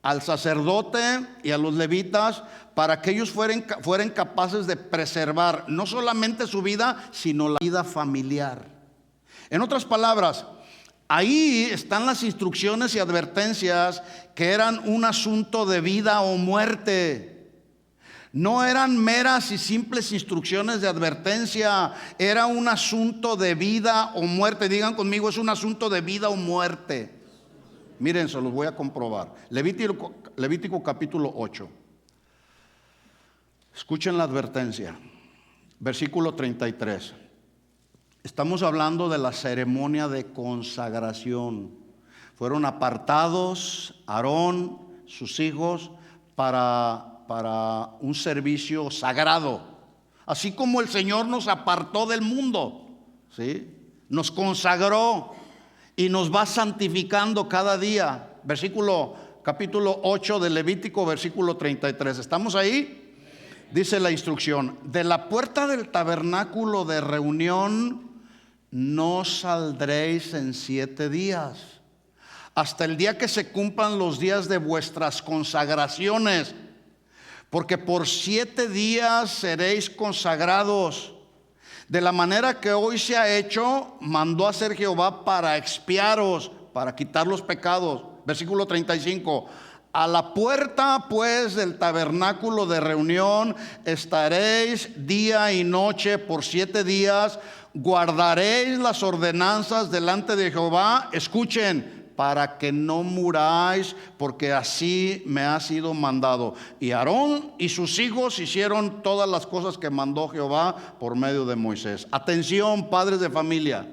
al sacerdote y a los levitas para que ellos fueran capaces de preservar no solamente su vida, sino la vida familiar. En otras palabras, ahí están las instrucciones y advertencias que eran un asunto de vida o muerte. No eran meras y simples instrucciones de advertencia, era un asunto de vida o muerte. Digan conmigo, es un asunto de vida o muerte. Miren, se los voy a comprobar. Levítico capítulo 8. Escuchen la advertencia. Versículo 33. Estamos hablando de la ceremonia de consagración. Fueron apartados Aarón, sus hijos, para un servicio sagrado, así como el Señor nos apartó del mundo, ¿sí? Nos consagró y nos va santificando cada día. Capítulo 8 de Levítico, versículo 33. ¿Estamos ahí? Dice la instrucción: de la puerta del tabernáculo de reunión no saldréis en 7 días, hasta el día que se cumplan los días de vuestras consagraciones. Porque por 7 días seréis consagrados. De la manera que hoy se ha hecho, mandó a hacer Jehová para expiaros, para quitar los pecados. Versículo 35. A la puerta pues del tabernáculo de reunión estaréis día y noche por 7 días. Guardaréis las ordenanzas delante de Jehová. Escuchen, para que no muráis, porque así me ha sido mandado. Y Aarón y sus hijos hicieron todas las cosas que mandó Jehová por medio de Moisés. Atención, padres de familia.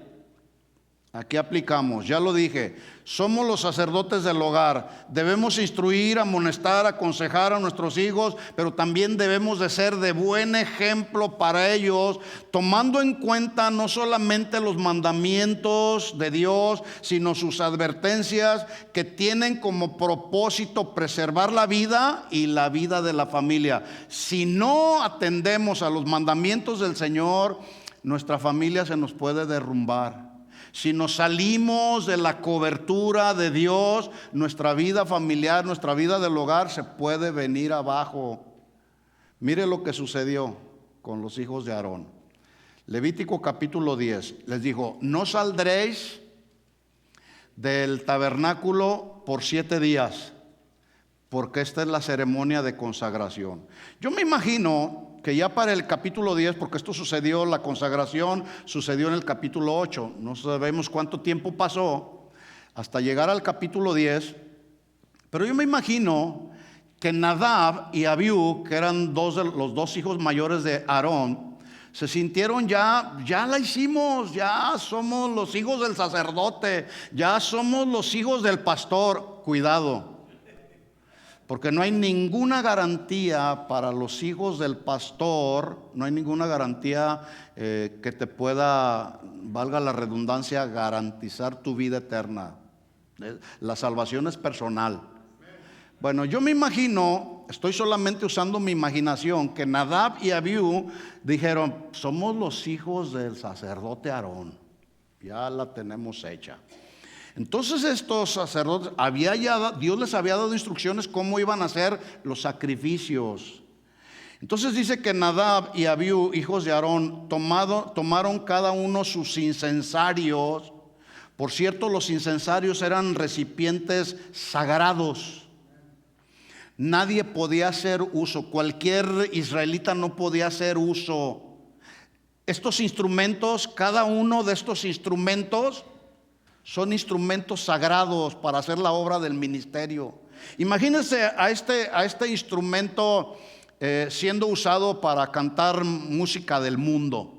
Aquí aplicamos, ya lo dije, somos los sacerdotes del hogar. Debemos instruir, amonestar, aconsejar a nuestros hijos, pero también debemos de ser de buen ejemplo para ellos, tomando en cuenta no solamente los mandamientos de Dios, sino sus advertencias que tienen como propósito preservar la vida y la vida de la familia. Si no atendemos a los mandamientos del Señor, nuestra familia se nos puede derrumbar. Si nos salimos de la cobertura de Dios, nuestra vida familiar, nuestra vida del hogar se puede venir abajo. Mire lo que sucedió con los hijos de Aarón. Levítico capítulo 10 les dijo: no saldréis del tabernáculo por 7 días, porque esta es la ceremonia de consagración. Yo me imagino que ya para el capítulo 10, porque esto sucedió, la consagración sucedió en el capítulo 8, no sabemos cuánto tiempo pasó hasta llegar al capítulo 10, pero yo me imagino que Nadab y Abiú, que eran los 2 hijos mayores de Aarón, se sintieron ya la hicimos, ya somos los hijos del sacerdote, ya somos los hijos del pastor. Cuidado, porque no hay ninguna garantía para los hijos del pastor, no hay ninguna garantía que te pueda, valga la redundancia, garantizar tu vida eterna. La salvación es personal. Bueno, yo me imagino, estoy solamente usando mi imaginación, que Nadab y Abiú dijeron: somos los hijos del sacerdote Aarón, ya la tenemos hecha. Entonces estos sacerdotes, Dios les había dado instrucciones cómo iban a hacer los sacrificios. Entonces dice que Nadab y Abiú, hijos de Aarón, tomaron cada uno sus incensarios. Por cierto, los incensarios eran recipientes sagrados. Nadie podía hacer uso, cualquier israelita no podía hacer uso. Estos instrumentos, cada uno de estos instrumentos son instrumentos sagrados para hacer la obra del ministerio. Imagínense a este instrumento siendo usado para cantar música del mundo.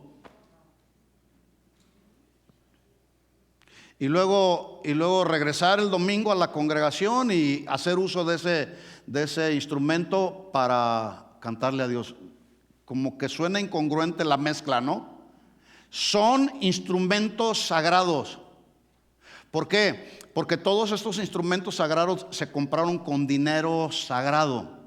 y luego regresar el domingo a la congregación y hacer uso de ese instrumento para cantarle a Dios. Como que suena incongruente la mezcla, ¿no? Son instrumentos sagrados. ¿Por qué? Porque todos estos instrumentos sagrados se compraron con dinero sagrado,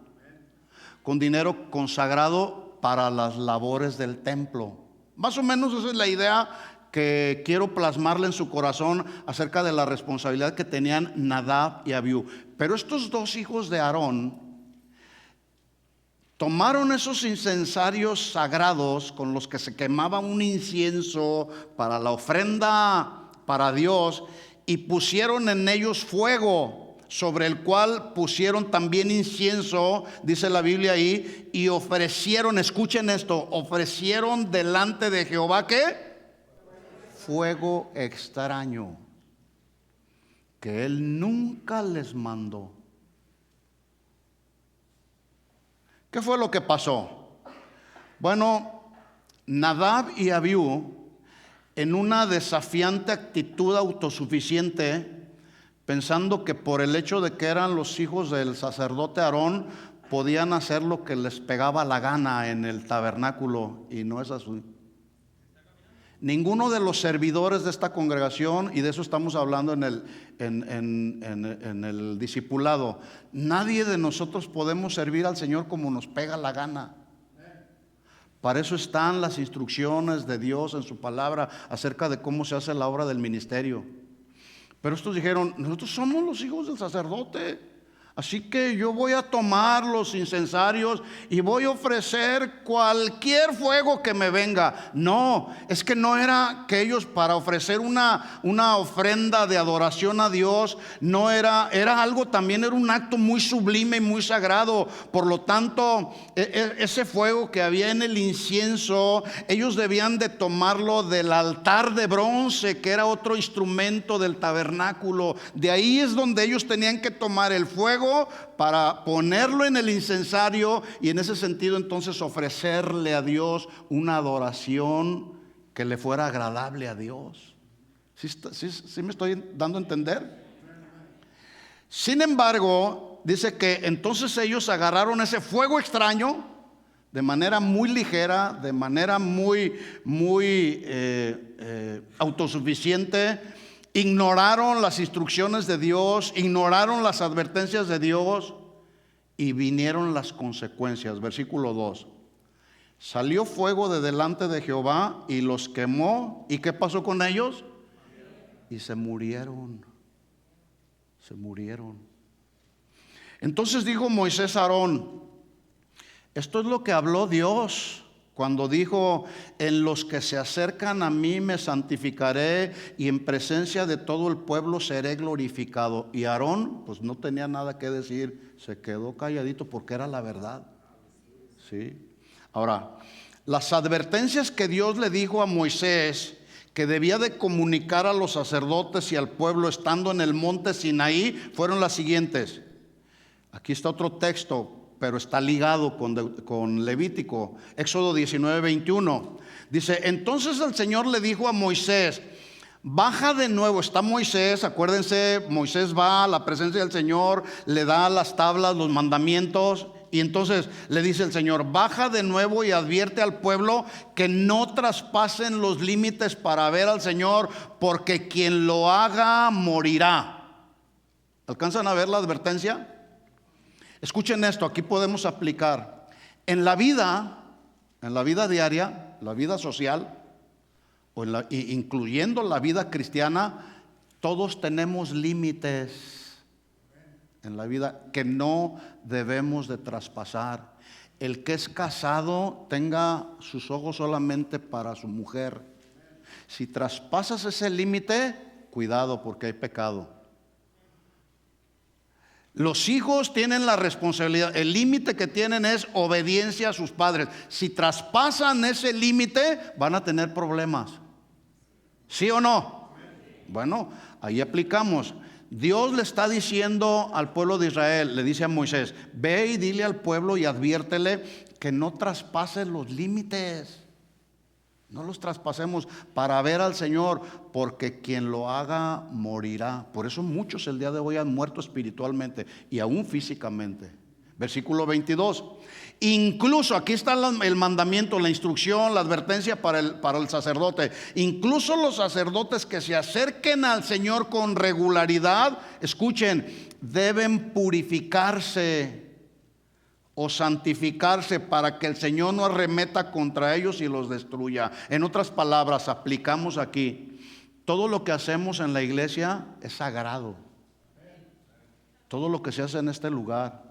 con dinero consagrado para las labores del templo. Más o menos esa es la idea que quiero plasmarle en su corazón acerca de la responsabilidad que tenían Nadab y Abiú. Pero estos dos hijos de Aarón tomaron esos incensarios sagrados con los que se quemaba un incienso para la ofrenda para Dios y pusieron en ellos fuego, sobre el cual pusieron también incienso, dice la Biblia ahí, y ofrecieron, escuchen esto, ofrecieron delante de Jehová, ¿qué? Fuego extraño, que él nunca les mandó. ¿Qué fue lo que pasó? Bueno, Nadab y Abiú, en una desafiante actitud autosuficiente, pensando que por el hecho de que eran los hijos del sacerdote Aarón, podían hacer lo que les pegaba la gana en el tabernáculo, y no es así. Ninguno de los servidores de esta congregación, y de eso estamos hablando en el discipulado, nadie de nosotros podemos servir al Señor como nos pega la gana. Para eso están las instrucciones de Dios en su palabra acerca de cómo se hace la obra del ministerio. Pero estos dijeron, nosotros somos los hijos del sacerdote, así que yo voy a tomar los incensarios y voy a ofrecer cualquier fuego que me venga. No, es que no era que ellos para ofrecer una ofrenda de adoración a Dios, no era algo, también era un acto muy sublime y muy sagrado. Por lo tanto, ese fuego que había en el incienso, ellos debían de tomarlo del altar de bronce, que era otro instrumento del tabernáculo. De ahí es donde ellos tenían que tomar el fuego para ponerlo en el incensario y en ese sentido entonces ofrecerle a Dios una adoración que le fuera agradable a Dios. ¿Sí me estoy dando a entender? Sin embargo, dice que entonces ellos agarraron ese fuego extraño de manera muy ligera, de manera muy autosuficiente. Ignoraron las instrucciones de Dios, ignoraron las advertencias de Dios y vinieron las consecuencias. Versículo 2. Salió fuego de delante de Jehová y los quemó. ¿Y qué pasó con ellos? Y se murieron. Se murieron. Entonces dijo Moisés a Aarón, esto es lo que habló Dios cuando dijo, en los que se acercan a mí me santificaré y en presencia de todo el pueblo seré glorificado. Y Aarón pues no tenía nada que decir, se quedó calladito porque era la verdad. ¿Sí? Ahora, las advertencias que Dios le dijo a Moisés que debía de comunicar a los sacerdotes y al pueblo estando en el monte Sinaí fueron las siguientes. Aquí está otro texto, pero está ligado con Levítico. Éxodo 19:21. Dice, entonces el Señor le dijo a Moisés, baja de nuevo. Está Moisés, acuérdense, Moisés va a la presencia del Señor, le da las tablas, los mandamientos, y entonces le dice el Señor, baja de nuevo y advierte al pueblo que no traspasen los límites para ver al Señor, porque quien lo haga morirá. ¿Alcanzan a ver la advertencia? Escuchen esto, aquí podemos aplicar. En la vida diaria, la vida social, incluyendo la vida cristiana, todos tenemos límites en la vida que no debemos de traspasar. El que es casado tenga sus ojos solamente para su mujer. Si traspasas ese límite, cuidado porque hay pecado. Los hijos tienen la responsabilidad, el límite que tienen es obediencia a sus padres. Si traspasan ese límite, van a tener problemas. ¿Sí o no? Bueno, ahí aplicamos. Dios le está diciendo al pueblo de Israel, le dice a Moisés, ve y dile al pueblo y adviértele que no traspase los límites. No los traspasemos para ver al Señor, porque quien lo haga morirá. Por eso muchos el día de hoy han muerto espiritualmente y aún físicamente. Versículo 22. Incluso, aquí está el mandamiento, la instrucción, la advertencia para el sacerdote. Incluso los sacerdotes que se acerquen al Señor con regularidad, escuchen, deben purificarse o santificarse para que el Señor no arremeta contra ellos y los destruya. En otras palabras, aplicamos aquí, todo lo que hacemos en la iglesia es sagrado. Todo lo que se hace en este lugar,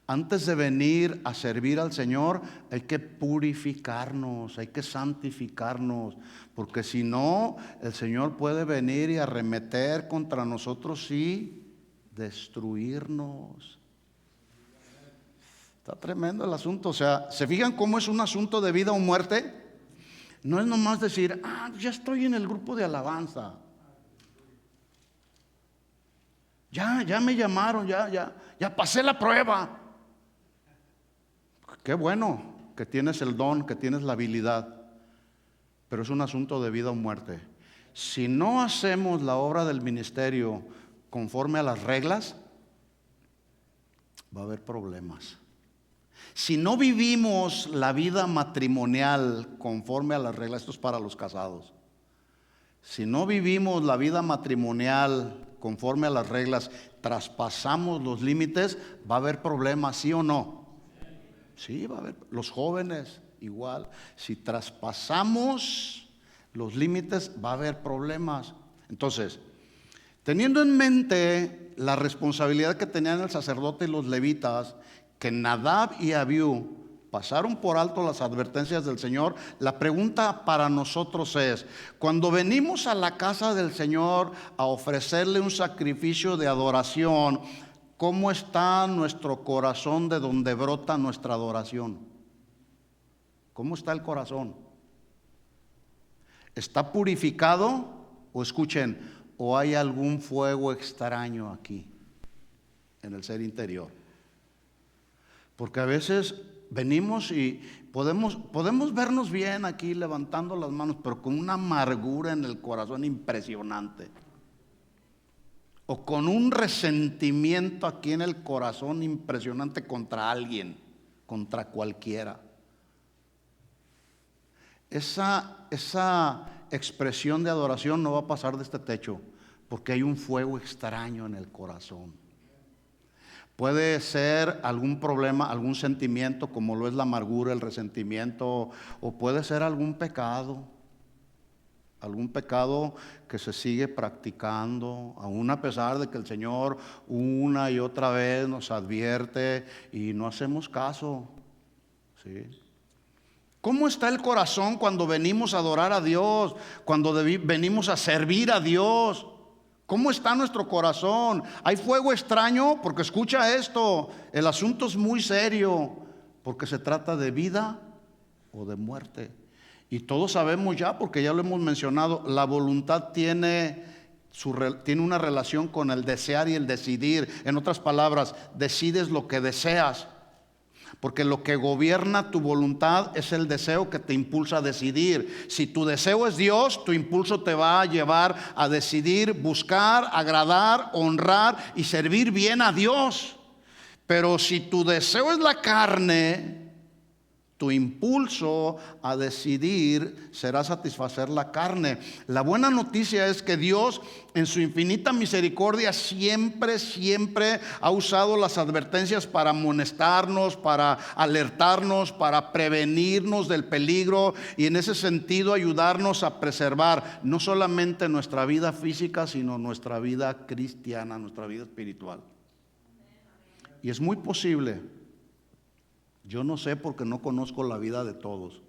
antes de venir a servir al Señor, hay que purificarnos, hay que santificarnos, porque si no, el Señor puede venir y arremeter contra nosotros y destruirnos. Está tremendo el asunto. O sea, ¿se fijan cómo es un asunto de vida o muerte? No es nomás decir, ya estoy en el grupo de alabanza, ya me llamaron, ya pasé la prueba. Qué bueno que tienes el don, que tienes la habilidad, pero es un asunto de vida o muerte. Si no hacemos la obra del ministerio conforme a las reglas, va a haber problemas. Si no vivimos la vida matrimonial conforme a las reglas, esto es para los casados. Si no vivimos la vida matrimonial conforme a las reglas, traspasamos los límites, va a haber problemas, ¿sí o no? Sí, va a haber. Los jóvenes igual. Si traspasamos los límites, va a haber problemas. Entonces, teniendo en mente la responsabilidad que tenían el sacerdote y los levitas, que Nadab y Abiú pasaron por alto las advertencias del Señor, la pregunta para nosotros es: cuando venimos a la casa del Señor a ofrecerle un sacrificio de adoración, ¿cómo está nuestro corazón de donde brota nuestra adoración? ¿Cómo está el corazón? ¿Está purificado? O escuchen, ¿o hay algún fuego extraño aquí en el ser interior? Porque a veces venimos y podemos vernos bien aquí levantando las manos, pero con una amargura en el corazón impresionante. O con un resentimiento aquí en el corazón impresionante contra alguien, contra cualquiera. Esa expresión de adoración no va a pasar de este techo, porque hay un fuego extraño en el corazón. Puede ser algún problema, algún sentimiento, como lo es la amargura, el resentimiento, o puede ser algún pecado que se sigue practicando, aún a pesar de que el Señor una y otra vez nos advierte y no hacemos caso. ¿Sí? ¿Cómo está el corazón cuando venimos a adorar a Dios, cuando venimos a servir a Dios? ¿Cómo está nuestro corazón? ¿Hay fuego extraño? Porque escucha esto, el asunto es muy serio, porque se trata de vida o de muerte. Y todos sabemos ya, porque ya lo hemos mencionado, la voluntad tiene una relación con el desear y el decidir. En otras palabras, decides lo que deseas, porque lo que gobierna tu voluntad es el deseo que te impulsa a decidir. Si tu deseo es Dios, tu impulso te va a llevar a decidir, buscar, agradar, honrar y servir bien a Dios. Pero si tu deseo es la carne, tu impulso a decidir será satisfacer la carne. La buena noticia es que Dios, en su infinita misericordia, siempre ha usado las advertencias para amonestarnos, para alertarnos, para prevenirnos del peligro y en ese sentido ayudarnos a preservar no solamente nuestra vida física, sino nuestra vida cristiana, nuestra vida espiritual. Y es muy posible, yo no sé porque no conozco la vida de todos.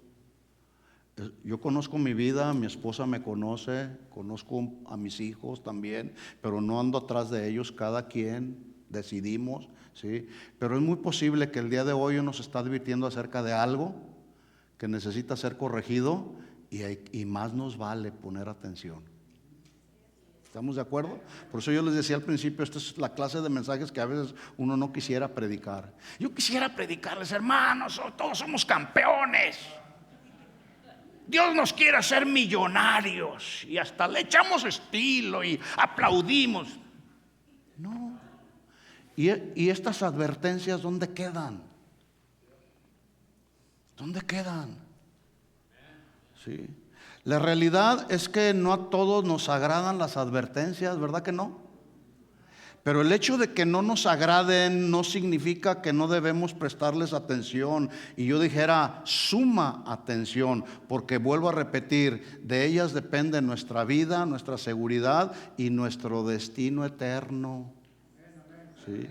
Yo conozco mi vida, mi esposa me conoce, conozco a mis hijos también, pero no ando atrás de ellos, cada quien decidimos, ¿sí? Pero es muy posible que el día de hoy nos está advirtiendo acerca de algo que necesita ser corregido y más nos vale poner atención. ¿Estamos de acuerdo? Por eso yo les decía al principio, esta es la clase de mensajes que a veces uno no quisiera predicar. Yo quisiera predicarles, hermanos, todos somos campeones. Dios nos quiere hacer millonarios y hasta le echamos estilo y aplaudimos. No. ¿Y estas advertencias dónde quedan? ¿Dónde quedan? Sí. La realidad es que no a todos nos agradan las advertencias, ¿verdad que no? Pero el hecho de que no nos agraden no significa que no debemos prestarles atención. Y yo dijera suma atención, porque vuelvo a repetir, de ellas depende nuestra vida, nuestra seguridad y nuestro destino eterno. ¿Sí?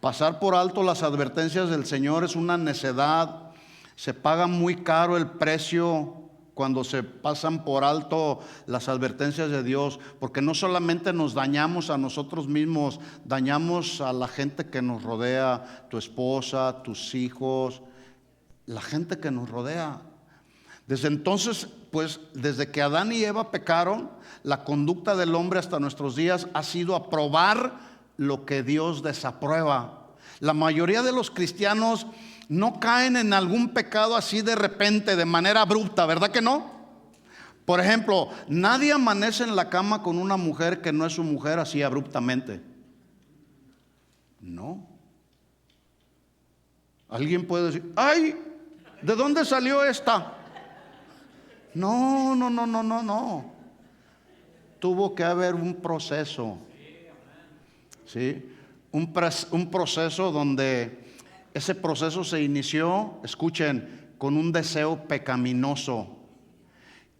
Pasar por alto las advertencias del Señor es una necedad. Se paga muy caro el precio cuando se pasan por alto las advertencias de Dios, porque no solamente nos dañamos a nosotros mismos, dañamos a la gente que nos rodea, tu esposa, tus hijos, la gente que nos rodea. Desde entonces, pues desde que Adán y Eva pecaron, la conducta del hombre hasta nuestros días ha sido aprobar lo que Dios desaprueba. La mayoría de los cristianos no caen en algún pecado así de repente, de manera abrupta, ¿verdad que no? Por ejemplo, nadie amanece en la cama con una mujer que no es su mujer así abruptamente. No. Alguien puede decir, ¡ay! ¿De dónde salió esta? No. Tuvo que haber un proceso. ¿Sí? Un proceso donde ese proceso se inició, escuchen, con un deseo pecaminoso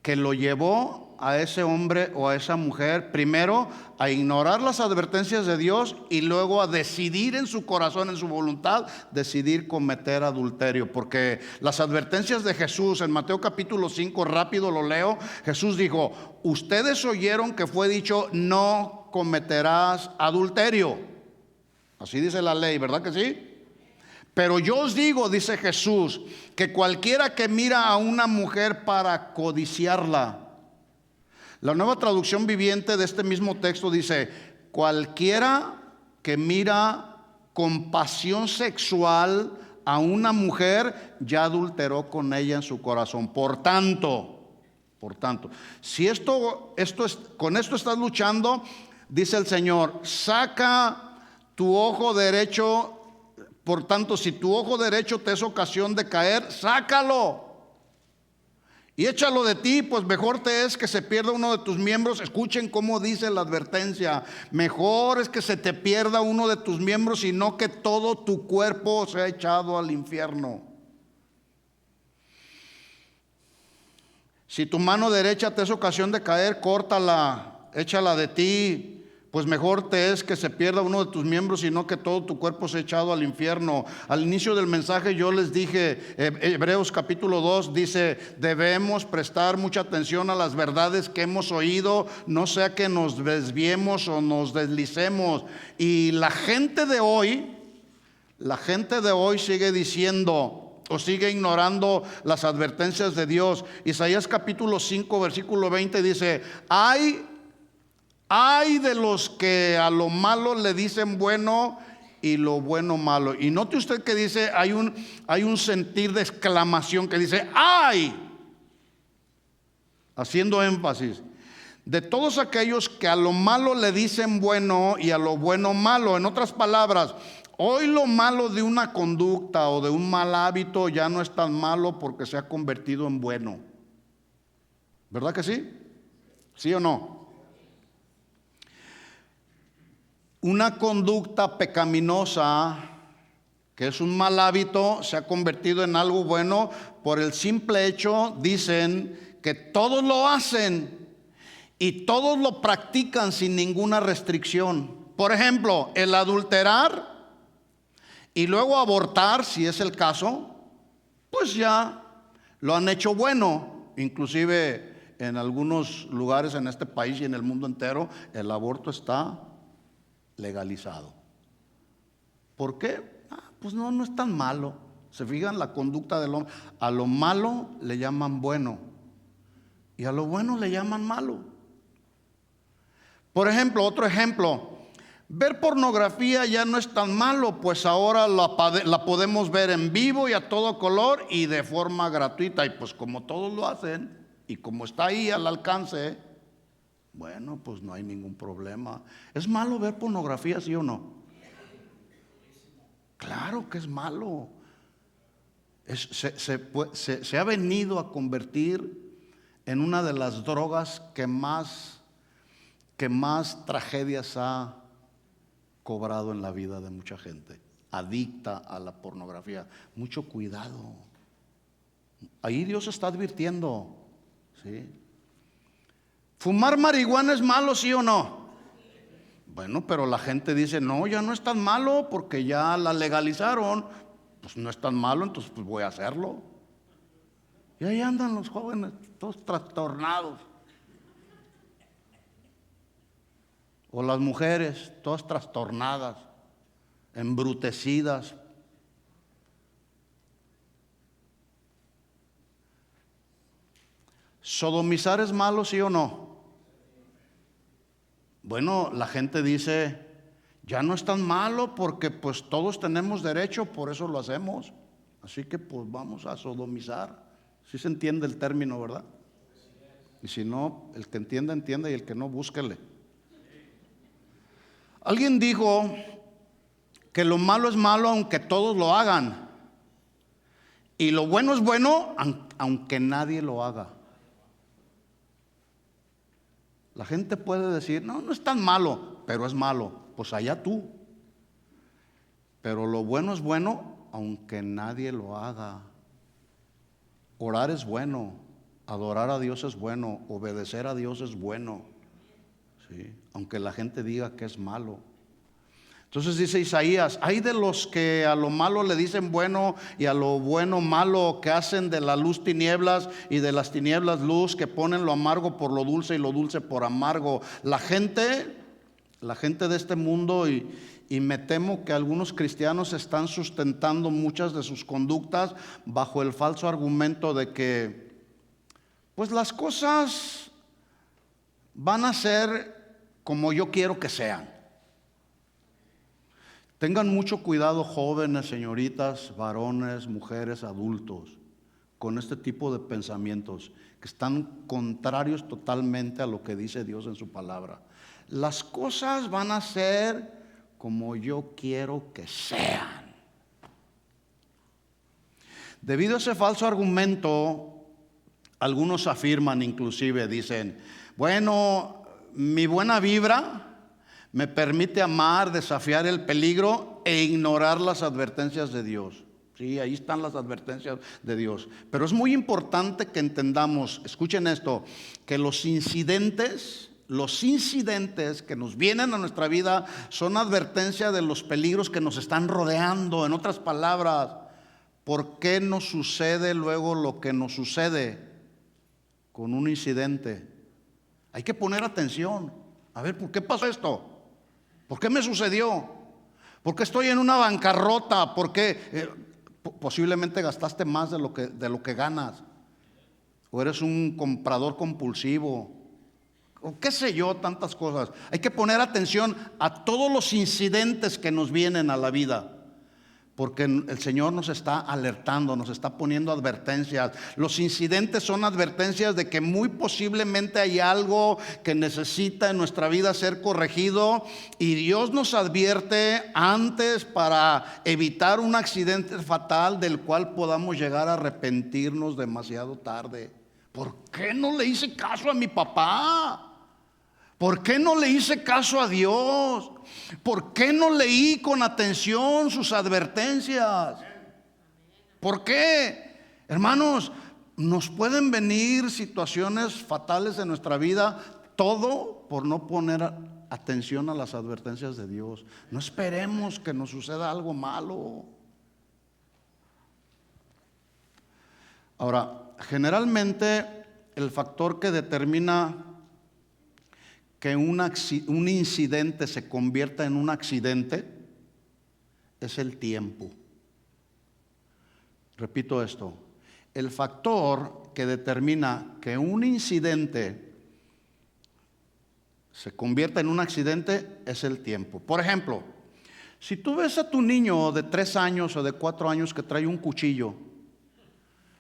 que lo llevó a ese hombre o a esa mujer primero a ignorar las advertencias de Dios y luego a decidir en su corazón, en su voluntad, decidir cometer adulterio. Porque las advertencias de Jesús en Mateo capítulo 5, rápido lo leo, Jesús dijo, ustedes oyeron que fue dicho, no cometerás adulterio. Así dice la ley, ¿verdad que sí? Pero yo os digo, dice Jesús, que cualquiera que mira a una mujer para codiciarla. La Nueva Traducción Viviente de este mismo texto dice, cualquiera que mira con pasión sexual a una mujer, ya adulteró con ella en su corazón. Por tanto, si con esto estás luchando, dice el Señor, saca tu ojo derecho. Por tanto, si tu ojo derecho te es ocasión de caer, sácalo y échalo de ti, pues mejor te es que se pierda uno de tus miembros. Escuchen cómo dice la advertencia, mejor es que se te pierda uno de tus miembros y no que todo tu cuerpo sea echado al infierno. Si tu mano derecha te es ocasión de caer, córtala, échala de ti. Pues mejor te es que se pierda uno de tus miembros y no que todo tu cuerpo sea echado al infierno. Al inicio del mensaje yo les dije, Hebreos capítulo 2 dice, debemos prestar mucha atención a las verdades que hemos oído, no sea que nos desviemos o nos deslicemos. Y la gente de hoy sigue diciendo o sigue ignorando las advertencias de Dios. Isaías capítulo 5 versículo 20 dice, Ay de los que a lo malo le dicen bueno y lo bueno malo. Y note usted que dice, hay un sentir de exclamación que dice, ¡ay! Haciendo énfasis. De todos aquellos que a lo malo le dicen bueno y a lo bueno malo. En otras palabras, hoy lo malo de una conducta o de un mal hábito ya no es tan malo porque se ha convertido en bueno. ¿Verdad que sí? ¿Sí o no? Una conducta pecaminosa, que es un mal hábito, se ha convertido en algo bueno por el simple hecho, dicen, que todos lo hacen y todos lo practican sin ninguna restricción. Por ejemplo, el adulterar y luego abortar, si es el caso, pues ya lo han hecho bueno. Inclusive en algunos lugares en este país y en el mundo entero, el aborto está legalizado. ¿Por qué? Pues no es tan malo. Se fijan la conducta del hombre. A lo malo le llaman bueno y a lo bueno le llaman malo. Por ejemplo, otro ejemplo, ver pornografía ya no es tan malo, pues ahora la podemos ver en vivo y a todo color y de forma gratuita. Y pues como todos lo hacen, y como está ahí al alcance, bueno, pues no hay ningún problema. ¿Es malo ver pornografía, sí o no? Claro que es malo. Se ha venido a convertir en una de las drogas que más tragedias ha cobrado en la vida de mucha gente, adicta a la pornografía. Mucho cuidado. Ahí Dios está advirtiendo, ¿sí? ¿Fumar marihuana es malo, sí o no? Bueno, pero la gente dice, no, ya no es tan malo porque ya la legalizaron. Pues no es tan malo, entonces pues voy a hacerlo. Y ahí andan los jóvenes, todos trastornados. O las mujeres, todas trastornadas, embrutecidas. ¿Sodomizar es malo, sí o no? Bueno, la gente dice, ya no es tan malo porque pues todos tenemos derecho, por eso lo hacemos. Así que pues vamos a sodomizar. ¿Sí se entiende el término, verdad? Y si no, el que entienda, entienda, y el que no, búsquele. Alguien dijo que lo malo es malo aunque todos lo hagan, y lo bueno es bueno aunque nadie lo haga. La gente puede decir, no, no es tan malo, pero es malo. Pues allá tú. Pero lo bueno es bueno aunque nadie lo haga. Orar es bueno, adorar a Dios es bueno, obedecer a Dios es bueno, ¿sí? Aunque la gente diga que es malo. Entonces dice Isaías, hay de los que a lo malo le dicen bueno y a lo bueno malo, que hacen de la luz tinieblas y de las tinieblas luz, que ponen lo amargo por lo dulce y lo dulce por amargo. La gente de este mundo, y me temo que algunos cristianos están sustentando muchas de sus conductas bajo el falso argumento de que pues las cosas van a ser como yo quiero que sean. Tengan mucho cuidado, jóvenes, señoritas, varones, mujeres, adultos, con este tipo de pensamientos que están contrarios totalmente a lo que dice Dios en su palabra. Las cosas van a ser como yo quiero que sean. Debido a ese falso argumento, algunos afirman, inclusive dicen, bueno, mi buena vibra me permite amar, desafiar el peligro e ignorar las advertencias de Dios. Sí, ahí están las advertencias de Dios. Pero es muy importante que entendamos, escuchen esto, que los incidentes que nos vienen a nuestra vida son advertencia de los peligros que nos están rodeando. En otras palabras, ¿por qué nos sucede luego lo que nos sucede con un incidente? Hay que poner atención. A ver, ¿por qué pasó esto? ¿Por qué me sucedió? ¿Por qué estoy en una bancarrota? ¿Por qué posiblemente gastaste más de lo que ganas? ¿O eres un comprador compulsivo? O qué sé yo, tantas cosas. Hay que poner atención a todos los incidentes que nos vienen a la vida, porque el Señor nos está alertando, nos está poniendo advertencias. Los incidentes son advertencias de que muy posiblemente hay algo que necesita en nuestra vida ser corregido, y Dios nos advierte antes para evitar un accidente fatal del cual podamos llegar a arrepentirnos demasiado tarde. ¿Por qué no le hice caso a mi papá? ¿Por qué no le hice caso a Dios? ¿Por qué no leí con atención sus advertencias? ¿Por qué? Hermanos, nos pueden venir situaciones fatales en nuestra vida, todo por no poner atención a las advertencias de Dios. No esperemos que nos suceda algo malo. Ahora, generalmente el factor que determina que un incidente se convierta en un accidente es el tiempo. Repito esto, el factor que determina que un incidente se convierta en un accidente es el tiempo. Por ejemplo, si tú ves a tu niño de 3 años o de 4 años que trae un cuchillo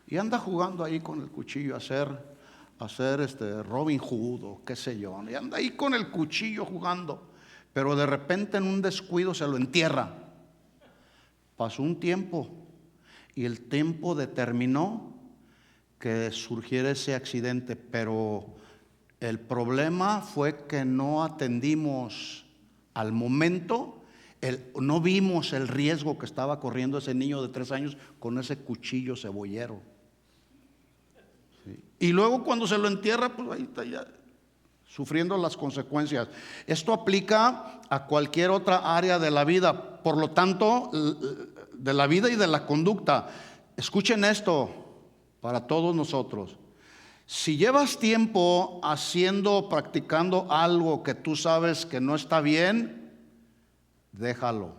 y anda jugando ahí con el cuchillo a hacer a ser Robin Hood o qué sé yo, y anda ahí con el cuchillo jugando, pero de repente en un descuido se lo entierra. Pasó un tiempo y el tiempo determinó que surgiera ese accidente, pero el problema fue que no atendimos al momento, no vimos el riesgo que estaba corriendo ese niño de 3 años con ese cuchillo cebollero. ¿Sí? Y luego cuando se lo entierra, pues ahí está ya sufriendo las consecuencias. Esto aplica a cualquier otra área de la vida, por lo tanto, de la vida y de la conducta. Escuchen esto para todos nosotros. Si llevas tiempo practicando algo que tú sabes que no está bien, déjalo.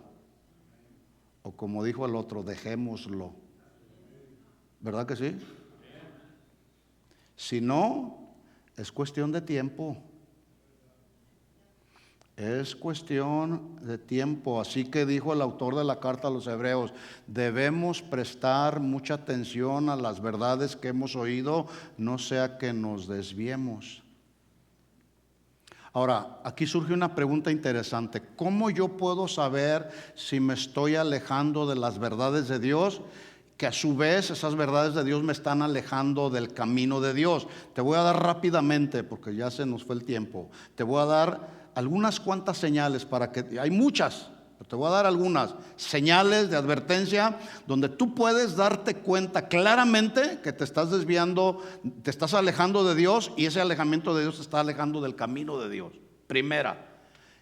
O como dijo el otro, dejémoslo. ¿Verdad que sí? Si no, es cuestión de tiempo. Es cuestión de tiempo. Así que dijo el autor de la carta a los Hebreos, debemos prestar mucha atención a las verdades que hemos oído, no sea que nos desviemos. Ahora, aquí surge una pregunta interesante. ¿Cómo yo puedo saber si me estoy alejando de las verdades de Dios? Que a su vez esas verdades de Dios me están alejando del camino de Dios. Te voy a dar rápidamente, porque ya se nos fue el tiempo, te voy a dar algunas cuantas señales hay muchas, pero te voy a dar algunas señales de advertencia donde tú puedes darte cuenta claramente que te estás desviando, te estás alejando de Dios, y ese alejamiento de Dios te está alejando del camino de Dios. Primera,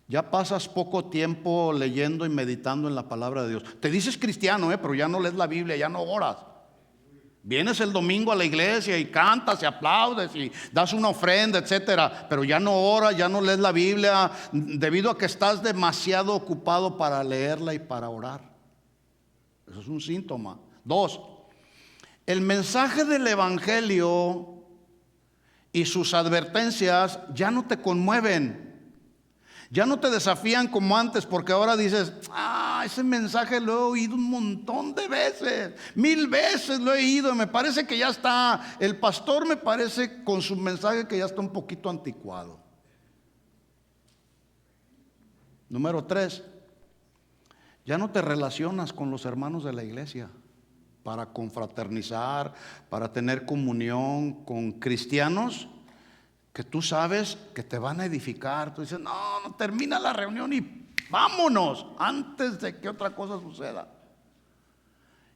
ya pasas poco tiempo leyendo y meditando en la palabra de Dios. Te dices cristiano, pero ya no lees la Biblia, ya no oras. Vienes el domingo a la iglesia y cantas y aplaudes y das una ofrenda, etcétera, pero ya no oras, ya no lees la Biblia, debido a que estás demasiado ocupado para leerla y para orar. Eso es un síntoma. 2, el mensaje del evangelio y sus advertencias ya no te conmueven. Ya no te desafían como antes, porque ahora dices, ese mensaje lo he oído un montón de veces, 1000 veces lo he oído, y me parece que ya está, el pastor me parece con su mensaje que ya está un poquito anticuado. Número 3, ya no te relacionas con los hermanos de la iglesia para confraternizar, para tener comunión con cristianos que tú sabes que te van a edificar. Tú dices, no termina la reunión y vámonos antes de que otra cosa suceda.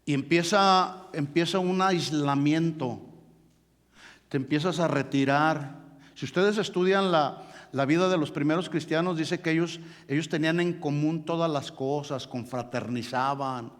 Y empieza un aislamiento. Te empiezas a retirar. Si ustedes estudian la vida de los primeros cristianos, dice que ellos tenían en común todas las cosas, confraternizaban.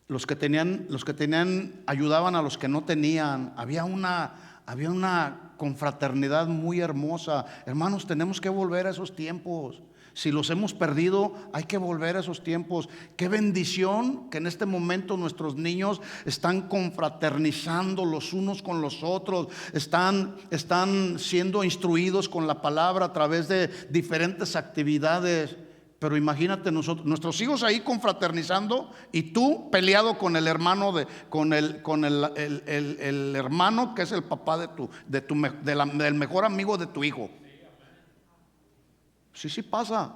Los que tenían ayudaban a los que no tenían. Había una confraternidad muy hermosa. Hermanos, tenemos que volver a esos tiempos. Si los hemos perdido, hay que volver a esos tiempos. Qué bendición que en este momento nuestros niños están confraternizando los unos con los otros, están siendo instruidos con la palabra a través de diferentes actividades. Pero imagínate nuestros hijos ahí confraternizando y tú peleado con el hermano el hermano que es el papá del mejor amigo de tu hijo. Sí pasa.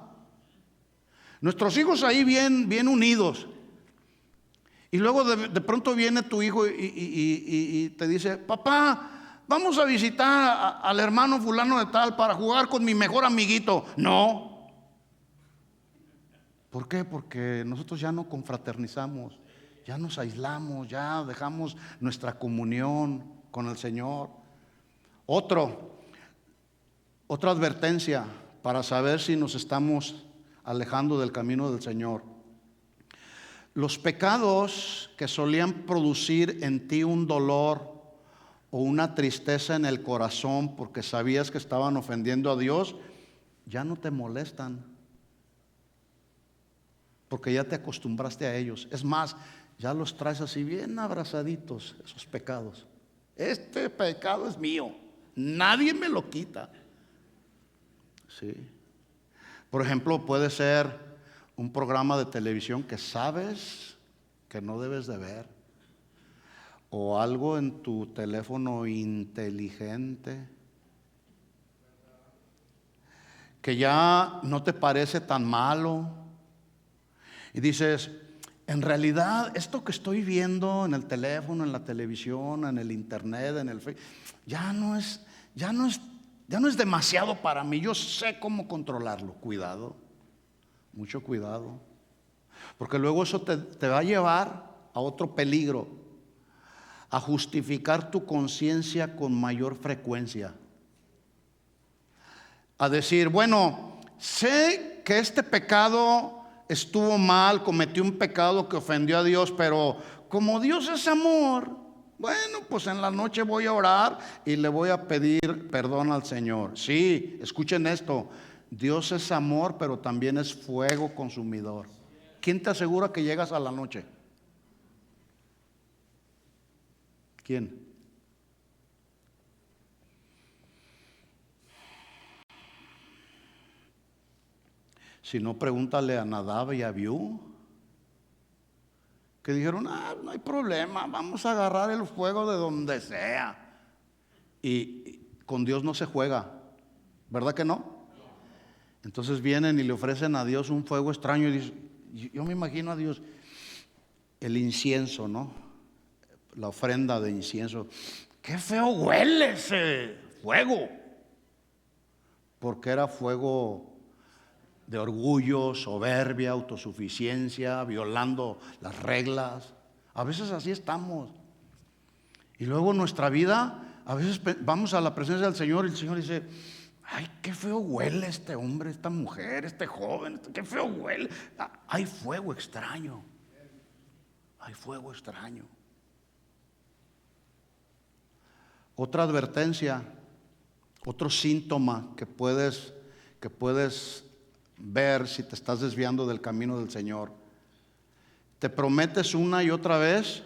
Nuestros hijos ahí bien unidos. Y luego de pronto viene tu hijo y te dice, papá, vamos a visitar al hermano fulano de tal para jugar con mi mejor amiguito. No. ¿Por qué? Porque nosotros ya no confraternizamos, ya nos aislamos, ya dejamos nuestra comunión con el Señor. Otra advertencia para saber si nos estamos alejando del camino del Señor. Los pecados que solían producir en ti un dolor o una tristeza en el corazón porque sabías que estaban ofendiendo a Dios, ya no te molestan, porque ya te acostumbraste a ellos. Es más, ya los traes así bien abrazaditos, esos pecados. Este pecado es mío, nadie me lo quita. Sí. Por ejemplo, puede ser un programa de televisión que sabes que no debes de ver, o algo en tu teléfono inteligente que ya no te parece tan malo y dices, en realidad esto que estoy viendo en el teléfono, en la televisión, en el internet, en el Facebook, ya no es demasiado para mí. Yo sé cómo controlarlo. Cuidado, mucho cuidado, porque luego eso te va a llevar a otro peligro, a justificar tu conciencia con mayor frecuencia, a decir, bueno, sé que este pecado estuvo mal, cometí un pecado que ofendió a Dios, pero como Dios es amor, bueno, pues en la noche voy a orar y le voy a pedir perdón al Señor. Sí, escuchen esto, Dios es amor, pero también es fuego consumidor. ¿Quién te asegura que llegas a la noche? ¿Quién? Si no, pregúntale a Nadab y a Abiú, que dijeron, no hay problema, vamos a agarrar el fuego de donde sea. Y con Dios no se juega, ¿verdad que no? Entonces vienen y le ofrecen a Dios un fuego extraño y dice, yo me imagino a Dios, el incienso, ¿no? La ofrenda de incienso. Qué feo huele ese fuego, porque era fuego de orgullo, soberbia, autosuficiencia, violando las reglas. A veces así estamos. Y luego nuestra vida, a veces vamos a la presencia del Señor y el Señor dice, ay, qué feo huele este hombre, esta mujer, este joven, qué feo huele. Hay fuego extraño. Hay fuego extraño. Otra advertencia, otro síntoma que puedes ver si te estás desviando del camino del Señor. Te prometes una y otra vez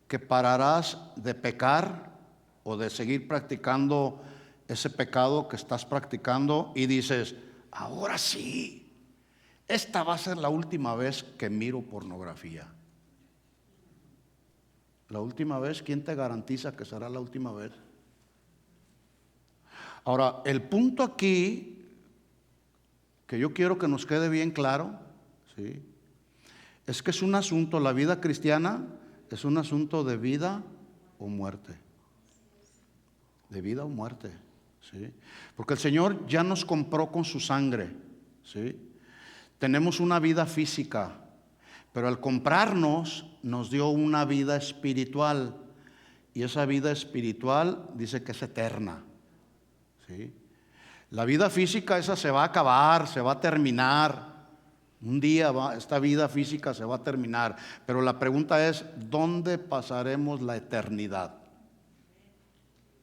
que pararás de pecar o de seguir practicando ese pecado que estás practicando y dices, ahora sí, esta va a ser la última vez que miro pornografía. La última vez, ¿quién te garantiza que será la última vez? Ahora, el punto aquí que yo quiero que nos quede bien claro, ¿sí?, es que es un asunto, la vida cristiana es un asunto de vida o muerte. De vida o muerte, ¿sí? Porque el Señor ya nos compró con su sangre, ¿sí? Tenemos una vida física, pero al comprarnos nos dio una vida espiritual. Y esa vida espiritual dice que es eterna, ¿sí? La vida física esa se va a acabar, se va a terminar. Un día esta vida física se va a terminar. Pero la pregunta es, ¿dónde pasaremos la eternidad?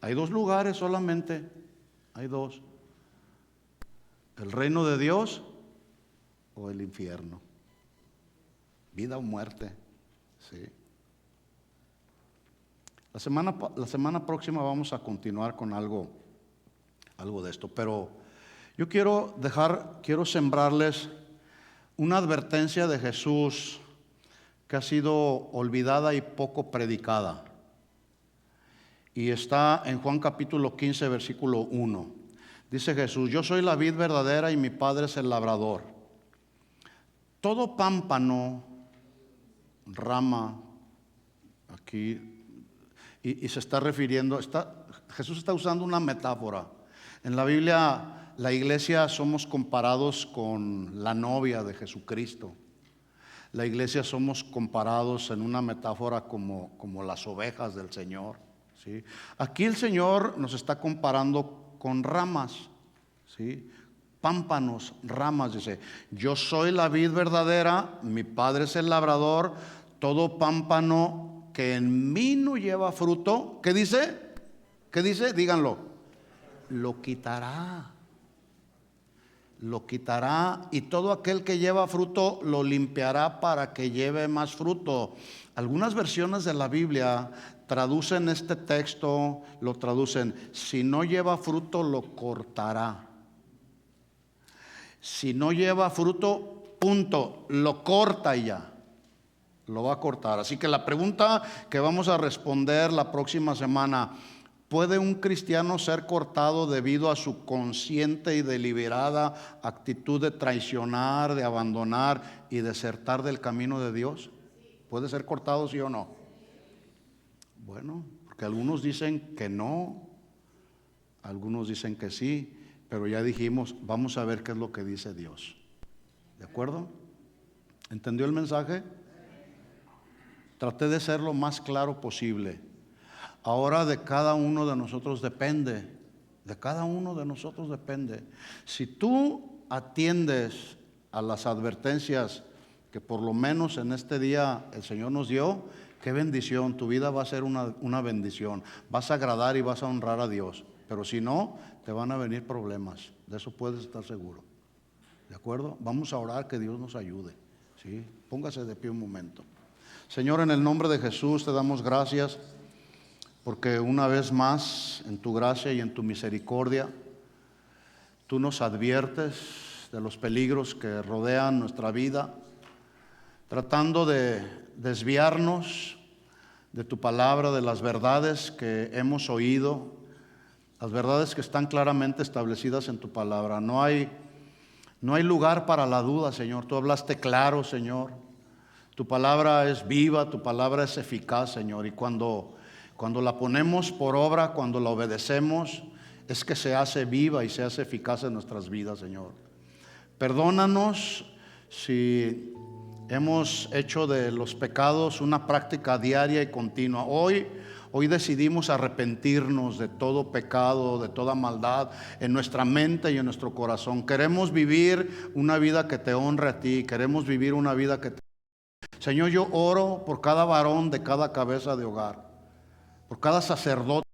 Hay dos lugares solamente. Hay dos. El reino de Dios o el infierno. Vida o muerte. Sí. La semana próxima vamos a continuar con algo de esto, pero yo quiero sembrarles una advertencia de Jesús que ha sido olvidada y poco predicada. Y está en Juan capítulo 15, versículo 1. Dice Jesús, yo soy la vid verdadera y mi Padre es el labrador. Todo pámpano, rama, aquí, y se está refiriendo, Jesús está usando una metáfora. En la Biblia, la iglesia somos comparados con la novia de Jesucristo. La iglesia somos comparados en una metáfora como las ovejas del Señor, ¿sí? Aquí el Señor nos está comparando con ramas, ¿sí? Pámpanos, ramas, dice, yo soy la vid verdadera, mi Padre es el labrador, todo pámpano que en mí no lleva fruto, ¿qué dice? ¿Qué dice? Díganlo. Lo quitará y todo aquel que lleva fruto lo limpiará para que lleve más fruto. Algunas versiones de la Biblia traducen este texto, lo traducen, si no lleva fruto lo cortará. Si no lleva fruto, punto, lo corta y ya. Lo va a cortar. Así que la pregunta que vamos a responder la próxima semana: ¿puede un cristiano ser cortado debido a su consciente y deliberada actitud de traicionar, de abandonar y desertar del camino de Dios? ¿Puede ser cortado, sí o no? Bueno, porque algunos dicen que no, algunos dicen que sí, pero ya dijimos, vamos a ver qué es lo que dice Dios. ¿De acuerdo? ¿Entendió el mensaje? Traté de ser lo más claro posible. Ahora de cada uno de nosotros depende, de cada uno de nosotros depende. Si tú atiendes a las advertencias que por lo menos en este día el Señor nos dio, qué bendición, tu vida va a ser una bendición. Vas a agradar y vas a honrar a Dios. Pero si no, te van a venir problemas, de eso puedes estar seguro. ¿De acuerdo? Vamos a orar que Dios nos ayude. ¿Sí? Póngase de pie un momento. Señor, en el nombre de Jesús te damos gracias porque una vez más en tu gracia y en tu misericordia tú nos adviertes de los peligros que rodean nuestra vida, tratando de desviarnos de tu palabra, de las verdades que hemos oído, las verdades que están claramente establecidas en tu palabra. No hay lugar para la duda, Señor. Tú hablaste claro, Señor. Tu palabra es viva, tu palabra es eficaz, Señor. Y cuando la ponemos por obra, cuando la obedecemos, es que se hace viva y se hace eficaz en nuestras vidas, Señor. Perdónanos si hemos hecho de los pecados una práctica diaria y continua. Hoy decidimos arrepentirnos de todo pecado, de toda maldad en nuestra mente y en nuestro corazón. Queremos vivir una vida que te honre a ti. Queremos vivir una vida que te... Señor, yo oro por cada varón de cada cabeza de hogar, por cada sacerdote,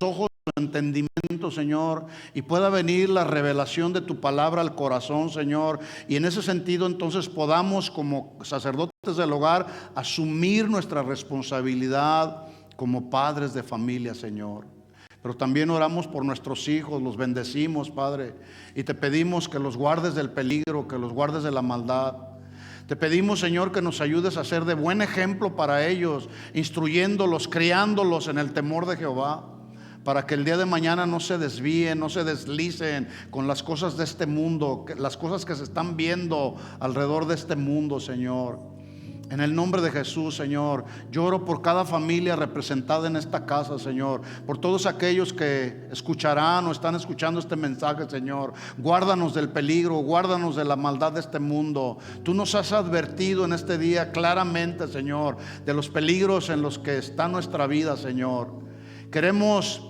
ojos, entendimiento, Señor, y pueda venir la revelación de tu palabra al corazón, Señor, y en ese sentido entonces podamos como sacerdotes del hogar asumir nuestra responsabilidad como padres de familia, Señor. Pero también oramos por nuestros hijos, los bendecimos, Padre, y te pedimos que los guardes del peligro, que los guardes de la maldad. Te pedimos, Señor, que nos ayudes a ser de buen ejemplo para ellos, instruyéndolos, criándolos en el temor de Jehová, para que el día de mañana no se desvíen, no se deslicen con las cosas de este mundo, las cosas que se están viendo alrededor de este mundo, Señor. En el nombre de Jesús, Señor, yo oro por cada familia representada en esta casa, Señor, por todos aquellos que escucharán o están escuchando este mensaje, Señor. Guárdanos del peligro, guárdanos de la maldad de este mundo. Tú nos has advertido en este día claramente, Señor, de los peligros en los que está nuestra vida, Señor. Queremos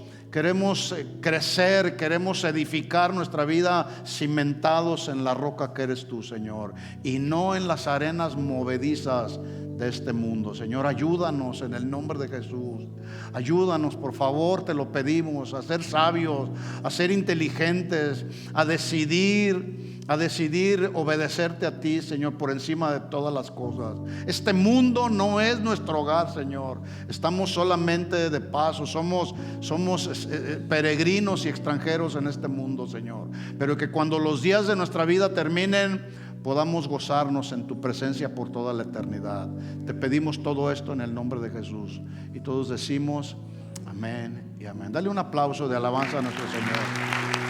crecer, queremos edificar nuestra vida cimentados en la roca que eres tú, Señor, y no en las arenas movedizas de este mundo. Señor, ayúdanos en el nombre de Jesús. Ayúdanos, por favor, te lo pedimos, a ser sabios, a ser inteligentes, a decidir obedecerte a ti, Señor, por encima de todas las cosas. Este mundo no es nuestro hogar, Señor. Estamos solamente de paso, somos peregrinos y extranjeros en este mundo, Señor. Pero que cuando los días de nuestra vida terminen, podamos gozarnos en tu presencia por toda la eternidad. Te pedimos todo esto en el nombre de Jesús. Y todos decimos amén y amén. Dale un aplauso de alabanza a nuestro Señor.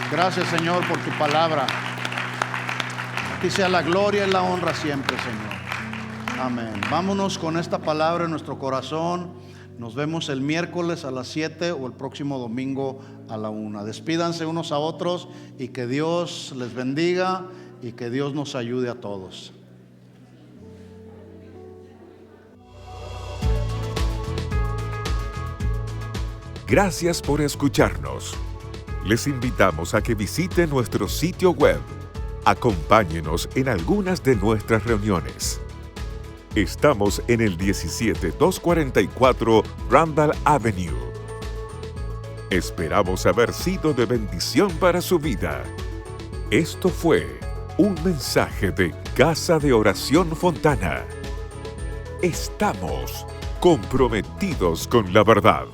Gracias, Señor, por tu palabra. A ti sea la gloria y la honra siempre, Señor. Amén. Vámonos con esta palabra en nuestro corazón. Nos vemos el miércoles a las 7 o el próximo domingo a la 1. Despídanse unos a otros y que Dios les bendiga y que Dios nos ayude a todos. Gracias por escucharnos. Les invitamos a que visiten nuestro sitio web. Acompáñenos en algunas de nuestras reuniones. Estamos en el 17244 Randall Avenue. Esperamos haber sido de bendición para su vida. Esto fue un mensaje de Casa de Oración Fontana. Estamos comprometidos con la verdad.